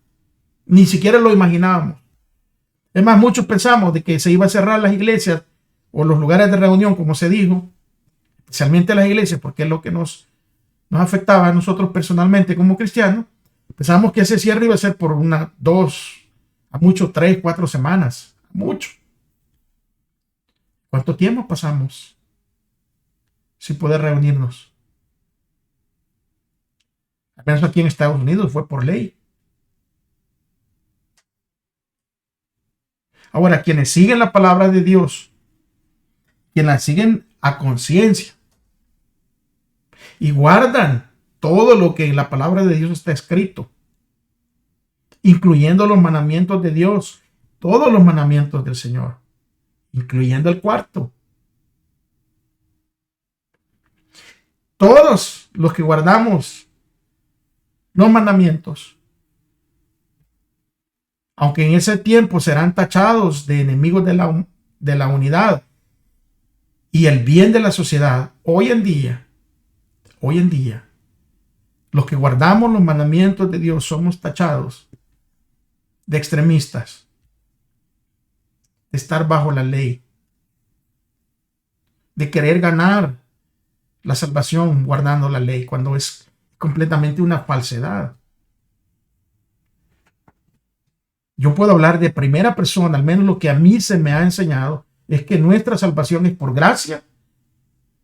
ni siquiera lo imaginábamos. Es más, muchos pensamos de que se iba a cerrar las iglesias o los lugares de reunión, como se dijo, especialmente las iglesias, porque es lo que nos afectaba a nosotros personalmente como cristianos. Pensamos que ese cierre iba a ser por 1, 2, a mucho 3, 4 semanas, mucho. ¿Cuánto tiempo pasamos sin poder reunirnos? Al menos aquí en Estados Unidos fue por ley. Ahora, quienes siguen la palabra de Dios, quienes la siguen a conciencia y guardan todo lo que en la palabra de Dios está escrito, incluyendo los mandamientos de Dios, todos los mandamientos del Señor, incluyendo el cuarto. Todos los que guardamos los mandamientos, aunque en ese tiempo serán tachados de enemigos de la unidad y el bien de la sociedad, hoy en día, los que guardamos los mandamientos de Dios somos tachados de extremistas, de estar bajo la ley, de querer ganar la salvación guardando la ley, cuando es completamente una falsedad. Yo puedo hablar de primera persona, al menos lo que a mí se me ha enseñado, es que nuestra salvación es por gracia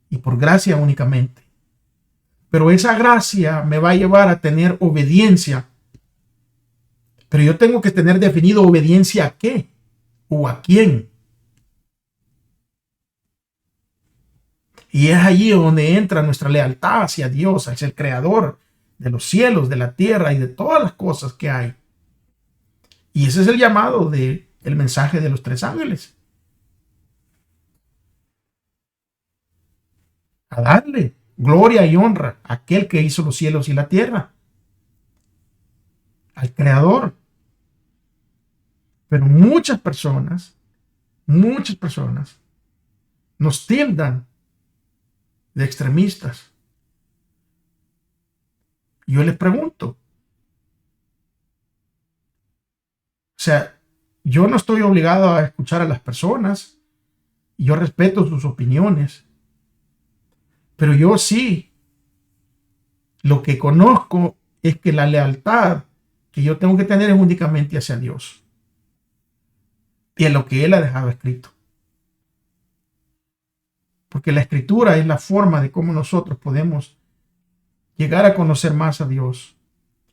y por gracia únicamente. Pero esa gracia me va a llevar a tener obediencia. Pero yo tengo que tener definido obediencia a qué o a quién. Y es allí donde entra nuestra lealtad hacia Dios, hacia el Creador de los cielos, de la tierra y de todas las cosas que hay. Y ese es el llamado del mensaje de los 3 ángeles. A darle gloria y honra a aquel que hizo los cielos y la tierra, al Creador. Pero muchas personas nos tildan de extremistas. Yo les pregunto, o sea, yo no estoy obligado a escuchar a las personas, yo respeto sus opiniones, pero yo sí, lo que conozco es que la lealtad que yo tengo que tener es únicamente hacia Dios y a lo que Él ha dejado escrito. Porque la escritura es la forma de cómo nosotros podemos llegar a conocer más a Dios,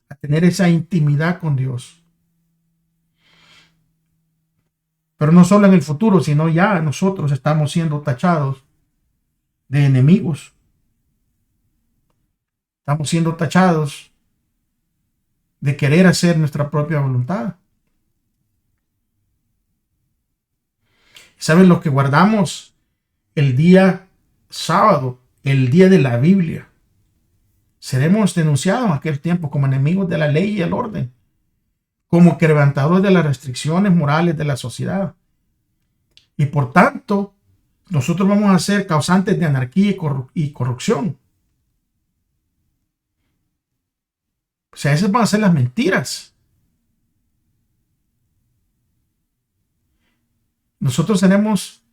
a tener esa intimidad con Dios. Pero no solo en el futuro, sino ya nosotros estamos siendo tachados de enemigos. Estamos siendo tachados de querer hacer nuestra propia voluntad. ¿Saben lo que guardamos el día sábado, el día de la Biblia? Seremos denunciados en aquel tiempo como enemigos de la ley y el orden, como quebrantadores de las restricciones morales de la sociedad. Y por tanto, nosotros vamos a ser causantes de anarquía y corrupción. O sea, esas van a ser las mentiras. Nosotros seremos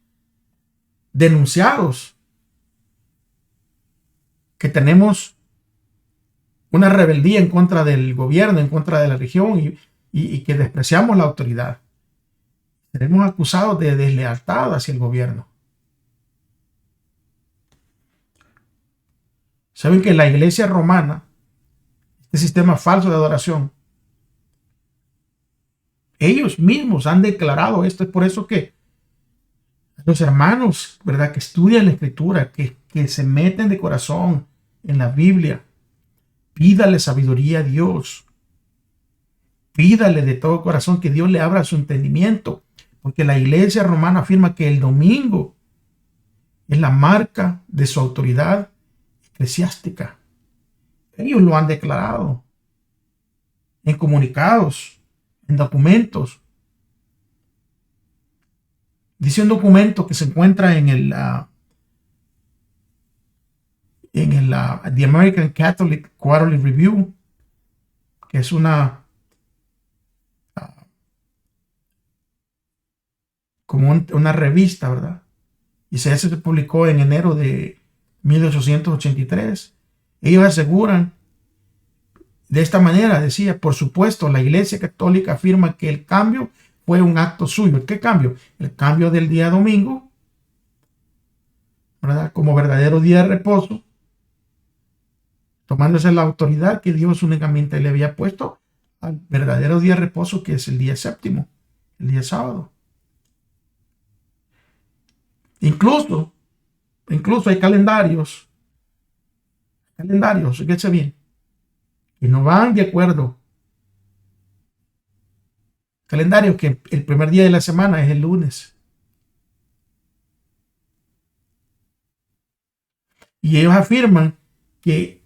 denunciados que tenemos una rebeldía en contra del gobierno, en contra de la región y que despreciamos la autoridad. Seremos acusados de deslealtad hacia el gobierno. Saben que la iglesia romana, este sistema falso de adoración, ellos mismos han declarado esto. Es por eso que los hermanos, ¿verdad?, que estudian la escritura, que se meten de corazón en la Biblia, pídale sabiduría a Dios. Pídale de todo corazón que Dios le abra su entendimiento, porque la iglesia romana afirma que el domingo es la marca de su autoridad eclesiástica. Ellos lo han declarado en comunicados, en documentos. Dice un documento que se encuentra en The American Catholic Quarterly Review, que es como una revista, ¿verdad? Y se publicó en enero de 1883. Ellos aseguran de esta manera, decía: por supuesto, la Iglesia Católica afirma que el cambio fue un acto suyo. ¿Qué cambio? El cambio del día domingo, ¿verdad?, como verdadero día de reposo, tomándose la autoridad que Dios únicamente le había puesto al verdadero día de reposo, que es el día séptimo, el día sábado. Incluso hay calendarios, fíjense bien, que no van de acuerdo. Calendarios que el primer día de la semana es el lunes. Y ellos afirman que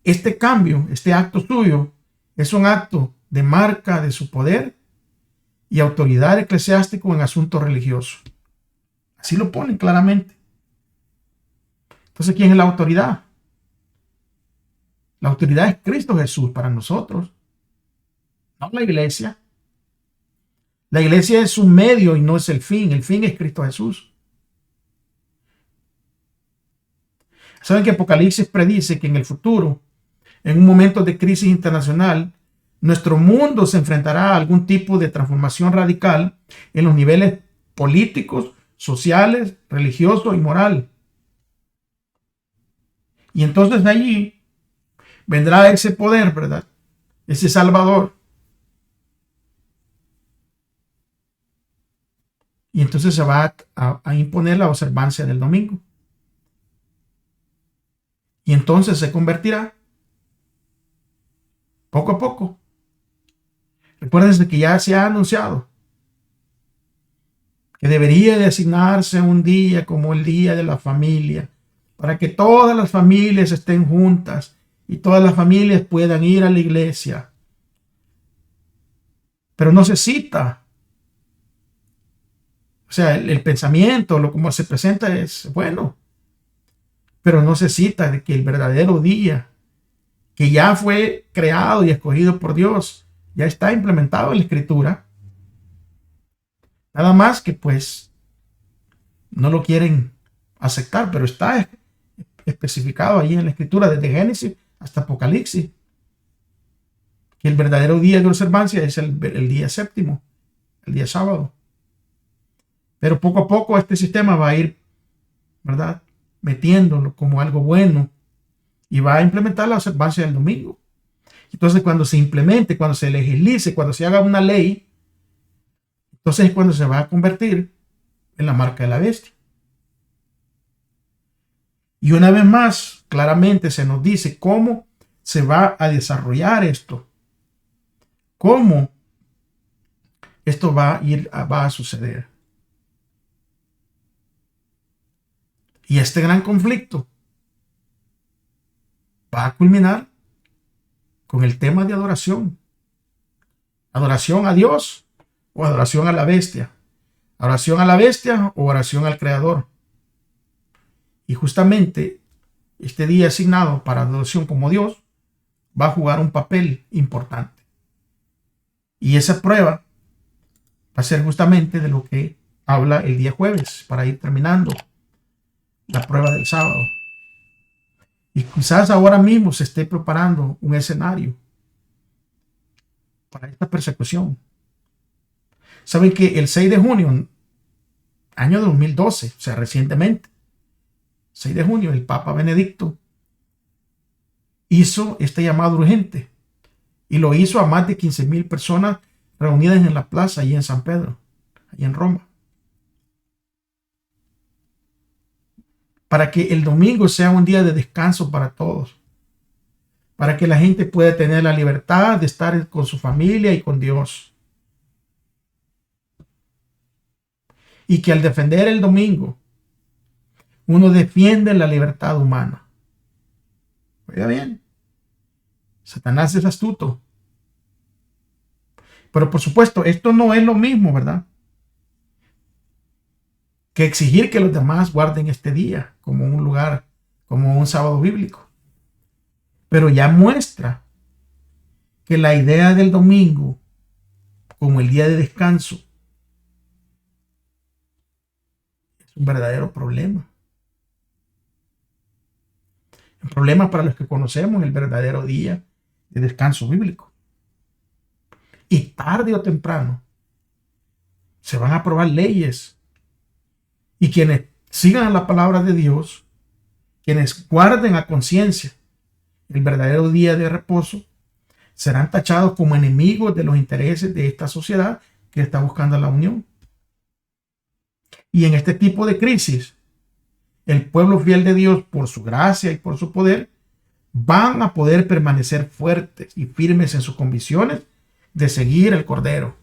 este cambio, este acto suyo, es un acto de marca de su poder y autoridad eclesiástica en asuntos religiosos. Así lo ponen claramente. Entonces, ¿quién es la autoridad? La autoridad es Cristo Jesús para nosotros, no la iglesia. La iglesia es un medio y no es el fin. El fin es Cristo Jesús. Saben que Apocalipsis predice que en el futuro, en un momento de crisis internacional, nuestro mundo se enfrentará a algún tipo de transformación radical en los niveles políticos, sociales, religiosos y moral. Y entonces allí vendrá ese poder, ¿verdad?, ese Salvador. Y entonces se va a imponer la observancia del domingo. Y entonces se convertirá poco a poco. Recuérdense que ya se ha anunciado que debería de asignarse un día como el día de la familia, para que todas las familias estén juntas y todas las familias puedan ir a la iglesia. Pero no se cita. O sea, el pensamiento, lo como se presenta es bueno, pero no se cita de que el verdadero día, que ya fue creado y escogido por Dios, ya está implementado en la Escritura. Nada más que pues no lo quieren aceptar, pero está especificado ahí en la Escritura desde Génesis hasta Apocalipsis, que el verdadero día de observancia es el día séptimo, el día sábado. Pero poco a poco este sistema va a ir, ¿verdad?, metiéndolo como algo bueno y va a implementar la observancia del domingo. Entonces, cuando se implemente, cuando se legislice, cuando se haga una ley, Entonces es cuando se va a convertir en la marca de la bestia. Y una vez más, claramente se nos dice cómo se va a desarrollar esto. Cómo esto va a suceder. Y este gran conflicto va a culminar con el tema de adoración. Adoración a Dios o adoración a la bestia. Oración a la bestia o oración al Creador. Y justamente este día asignado para adoración como Dios va a jugar un papel importante. Y esa prueba va a ser justamente de lo que habla el día jueves, para ir terminando la prueba del sábado. Y quizás ahora mismo se esté preparando un escenario para esta persecución. Saben que el 6 de junio, año 2012, o sea, recientemente, 6 de junio, el Papa Benedicto hizo este llamado urgente y lo hizo a más de 15,000 personas reunidas en la plaza allí en San Pedro, allí en Roma, para que el domingo sea un día de descanso para todos, para que la gente pueda tener la libertad de estar con su familia y con Dios. Y que al defender el domingo, uno defiende la libertad humana. Oiga bien, Satanás es astuto. Pero por supuesto, esto no es lo mismo, ¿verdad?, que exigir que los demás guarden este día como un lugar, como un sábado bíblico. Pero ya muestra que la idea del domingo como el día de descanso es un verdadero problema. Un problema para los que conocemos el verdadero día de descanso bíblico. Y tarde o temprano se van a aprobar leyes. Y quienes sigan la palabra de Dios, quienes guarden a conciencia el verdadero día de reposo, serán tachados como enemigos de los intereses de esta sociedad que está buscando la unión. Y en este tipo de crisis, el pueblo fiel de Dios, por su gracia y por su poder, van a poder permanecer fuertes y firmes en sus convicciones de seguir el Cordero.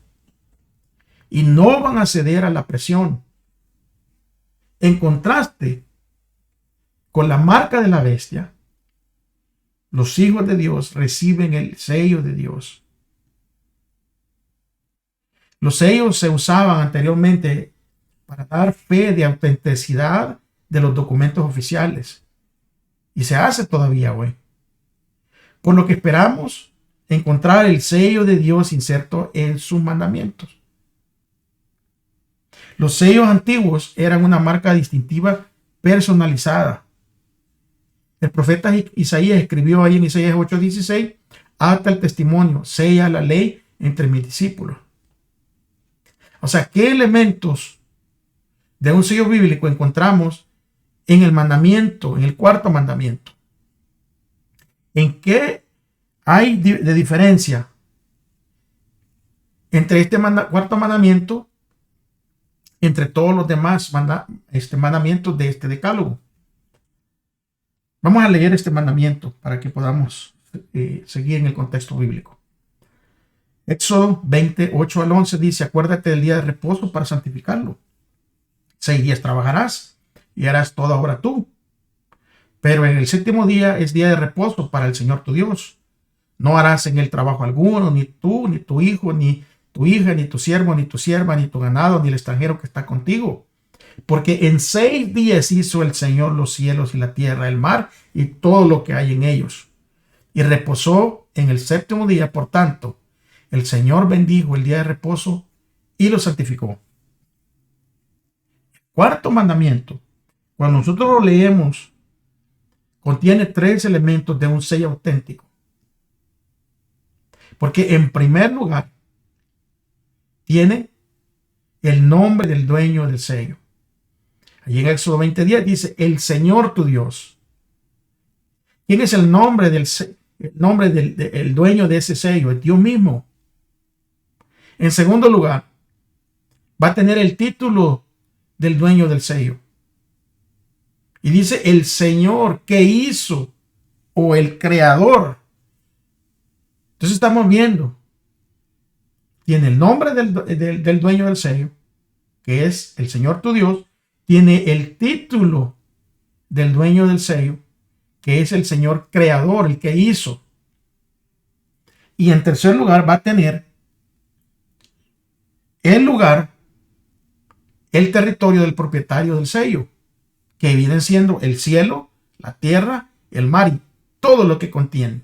Y no van a ceder a la presión. En contraste con la marca de la bestia, los hijos de Dios reciben el sello de Dios. Los sellos se usaban anteriormente para dar fe de autenticidad de los documentos oficiales. Y se hace todavía hoy. Por lo que esperamos encontrar el sello de Dios inserto en sus mandamientos. Los sellos antiguos eran una marca distintiva personalizada. El profeta Isaías escribió ahí en Isaías 8:16: ata el testimonio, sella la ley entre mis discípulos. O sea, ¿qué elementos de un sello bíblico encontramos en el mandamiento, en el cuarto mandamiento? ¿En qué hay de diferencia entre este cuarto mandamiento entre todos los demás mandamientos de este decálogo? Vamos a leer este mandamiento para que podamos seguir en el contexto bíblico. Éxodo 28 al 11 dice: acuérdate del día de reposo para santificarlo. 6 días trabajarás y harás toda obra tú. Pero en el séptimo día es día de reposo para el Señor tu Dios. No harás en él trabajo alguno, ni tú, ni tu hijo, ni tu hija, ni tu siervo, ni tu sierva, ni tu ganado, ni el extranjero que está contigo. Porque en 6 días hizo el Señor los cielos y la tierra, el mar y todo lo que hay en ellos. Y reposó en el séptimo día. Por tanto, el Señor bendijo el día de reposo y lo santificó. Cuarto mandamiento, cuando nosotros lo leemos, contiene 3 elementos de un sello auténtico. Porque en primer lugar, tiene el nombre del dueño del sello. Allí en Éxodo 20:10 dice: el Señor tu Dios. ¿Quién es el nombre del dueño de ese sello? Es Dios mismo. En segundo lugar, va a tener el título del dueño del sello. Y dice el Señor que hizo, o el Creador. Entonces estamos viendo, tiene el nombre del dueño del sello, que es el Señor tu Dios. Tiene el título del dueño del sello, que es el Señor Creador, el que hizo. Y en tercer lugar va a tener el lugar, el territorio del propietario del sello, que vienen siendo el cielo, la tierra, el mar y todo lo que contiene.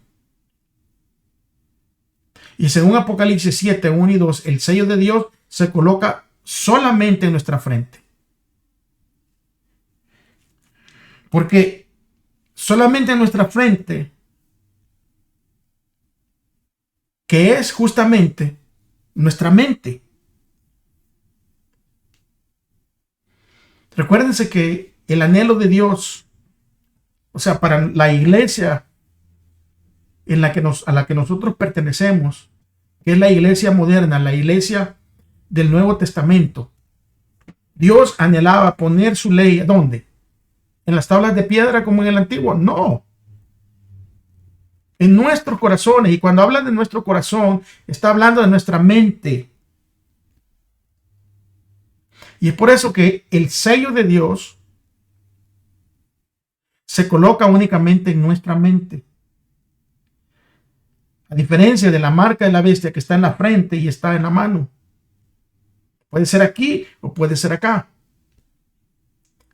Y según Apocalipsis 7, 1 y 2, el sello de Dios se coloca solamente en nuestra frente. Porque solamente en nuestra frente, que es justamente nuestra mente. Recuérdense que el anhelo de Dios, o sea, para la iglesia a la que nosotros pertenecemos, que es la iglesia moderna, la iglesia del Nuevo Testamento, Dios anhelaba poner su ley, ¿dónde? ¿En las tablas de piedra como en el antiguo? No. En nuestros corazones. Y cuando habla de nuestro corazón, está hablando de nuestra mente. Y es por eso que el sello de Dios se coloca únicamente en nuestra mente. A diferencia de la marca de la bestia que está en la frente y está en la mano. Puede ser aquí o puede ser acá.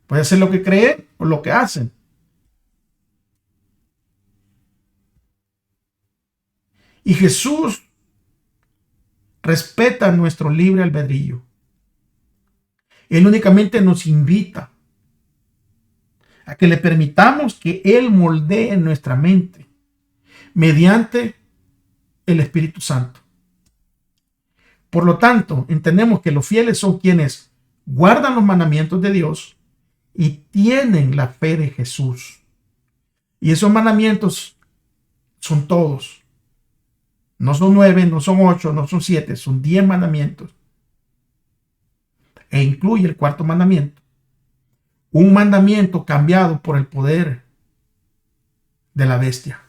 Puede ser lo que creen o lo que hacen. Y Jesús respeta nuestro libre albedrío. Él únicamente nos invita a que le permitamos que Él moldee nuestra mente mediante el Espíritu Santo. Por lo tanto, entendemos que los fieles son quienes guardan los mandamientos de Dios y tienen la fe de Jesús. Y esos mandamientos son todos. No son 9, no son 8, no son 7, son 10 mandamientos. E incluye el cuarto mandamiento. Un mandamiento cambiado por el poder de la bestia.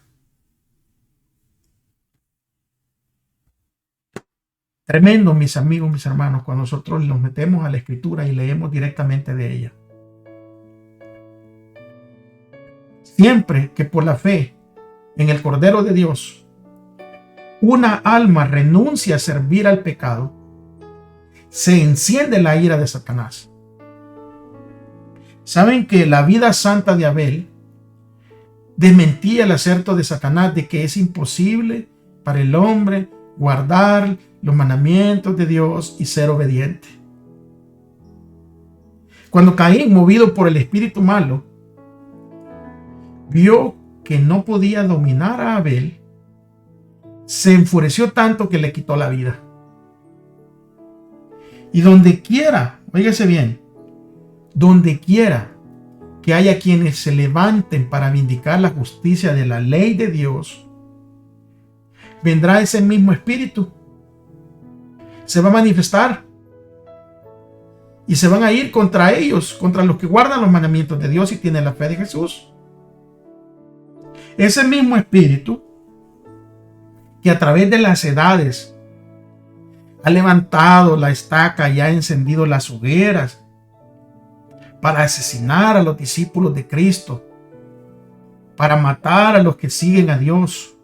Tremendo, mis amigos, mis hermanos, cuando nosotros nos metemos a la Escritura y leemos directamente de ella. Siempre que por la fe en el Cordero de Dios, una alma renuncia a servir al pecado, se enciende la ira de Satanás. Saben que la vida santa de Abel desmentía el aserto de Satanás de que es imposible para el hombre guardar los mandamientos de Dios y ser obediente. Cuando Caín, movido por el espíritu malo, vio que no podía dominar a Abel, se enfureció tanto que le quitó la vida. Y donde quiera, óigase bien, donde quiera que haya quienes se levanten para vindicar la justicia de la ley de Dios, vendrá ese mismo espíritu. Se va a manifestar y se van a ir contra ellos, contra los que guardan los mandamientos de Dios y tienen la fe de Jesús. Ese mismo espíritu que a través de las edades ha levantado la estaca y ha encendido las hogueras para asesinar a los discípulos de Cristo, para matar a los que siguen a Dios.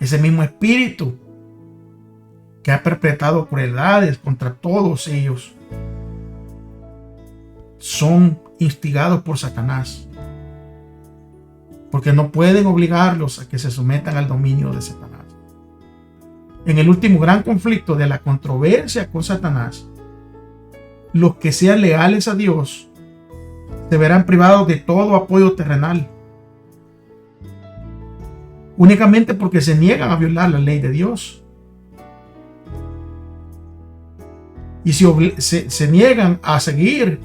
Ese mismo espíritu que ha perpetrado crueldades contra todos ellos son instigados por Satanás, porque no pueden obligarlos a que se sometan al dominio de Satanás. En el último gran conflicto de la controversia con Satanás, los que sean leales a Dios se verán privados de todo apoyo terrenal, únicamente porque se niegan a violar la ley de Dios. Y se niegan a seguir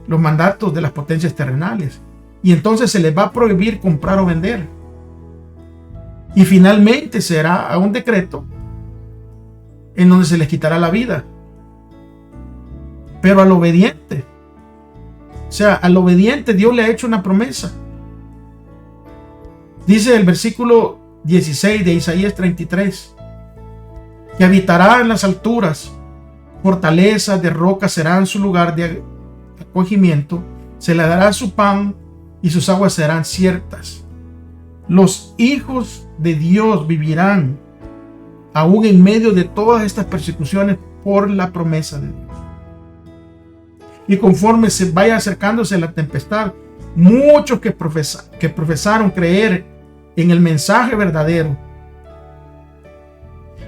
los mandatos de las potencias terrenales. Y entonces se les va a prohibir comprar o vender. Y finalmente será un decreto en donde se les quitará la vida. pero al obediente. O sea, al obediente Dios le ha hecho una promesa. Dice el versículo 16 de Isaías 33, que habitará en las alturas, fortalezas de roca serán su lugar de acogimiento, se le dará su pan y sus aguas serán ciertas. Los hijos de Dios vivirán aún en medio de todas estas persecuciones por la promesa de Dios. Y conforme se vaya acercándose la tempestad, muchos que profesaron creer en el mensaje verdadero,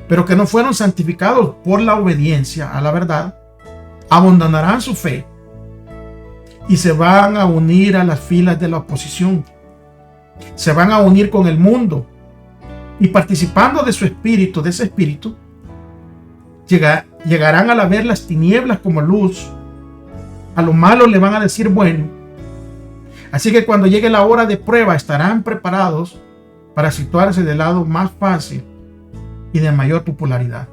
pero que no fueron santificados por la obediencia a la verdad, abandonarán su fe y se van a unir a las filas de la oposición. Se van a unir con el mundo y participando de su espíritu, de ese espíritu, llegarán a ver las tinieblas como luz. A lo malo le van a decir bueno. Así que cuando llegue la hora de prueba estarán preparados para situarse del lado más fácil y de mayor popularidad.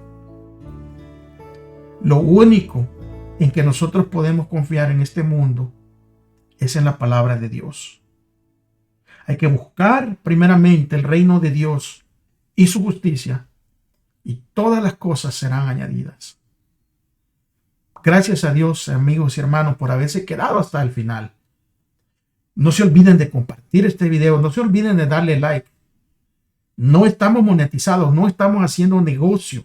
Lo único en que nosotros podemos confiar en este mundo es en la palabra de Dios. Hay que buscar primeramente el reino de Dios y su justicia, y todas las cosas serán añadidas. Gracias a Dios, amigos y hermanos, por haberse quedado hasta el final. No se olviden de compartir este video, no se olviden de darle like. No estamos monetizados, no estamos haciendo un negocio,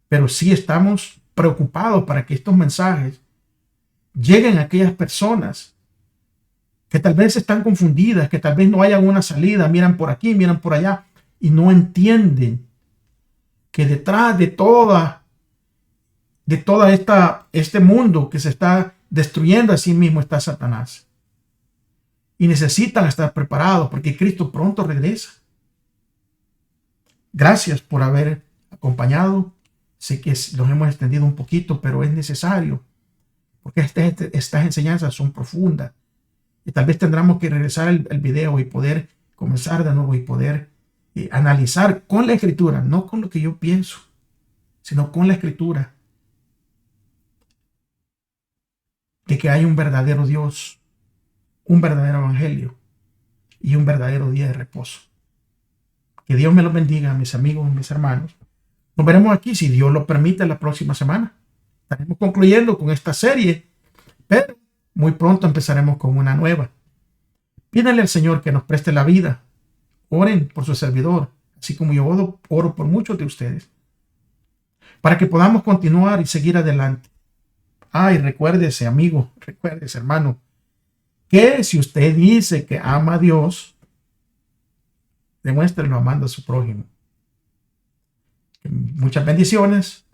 pero sí estamos preocupados para que estos mensajes lleguen a aquellas personas que tal vez están confundidas, que tal vez no hayan una salida, miran por aquí, miran por allá y no entienden que detrás de este mundo que se está destruyendo a sí mismo está Satanás. Y necesitan estar preparados porque Cristo pronto regresa. Gracias por haber acompañado. Sé que los hemos extendido un poquito, pero es necesario porque estas enseñanzas son profundas. Y tal vez tendremos que regresar el video y poder comenzar de nuevo y poder analizar con la Escritura, no con lo que yo pienso, sino con la Escritura, de que hay un verdadero Dios, un verdadero evangelio y un verdadero día de reposo. Que Dios me los bendiga, mis amigos, mis hermanos. Nos veremos aquí, si Dios lo permite, la próxima semana. Estaremos concluyendo con esta serie, pero muy pronto empezaremos con una nueva. Pídanle al Señor que nos preste la vida. Oren por su servidor, así como yo oro por muchos de ustedes, para que podamos continuar y seguir adelante. Y recuérdese, amigo, recuérdese, hermano, que si usted dice que ama a Dios, demuéstrelo amando a su prójimo. Muchas bendiciones.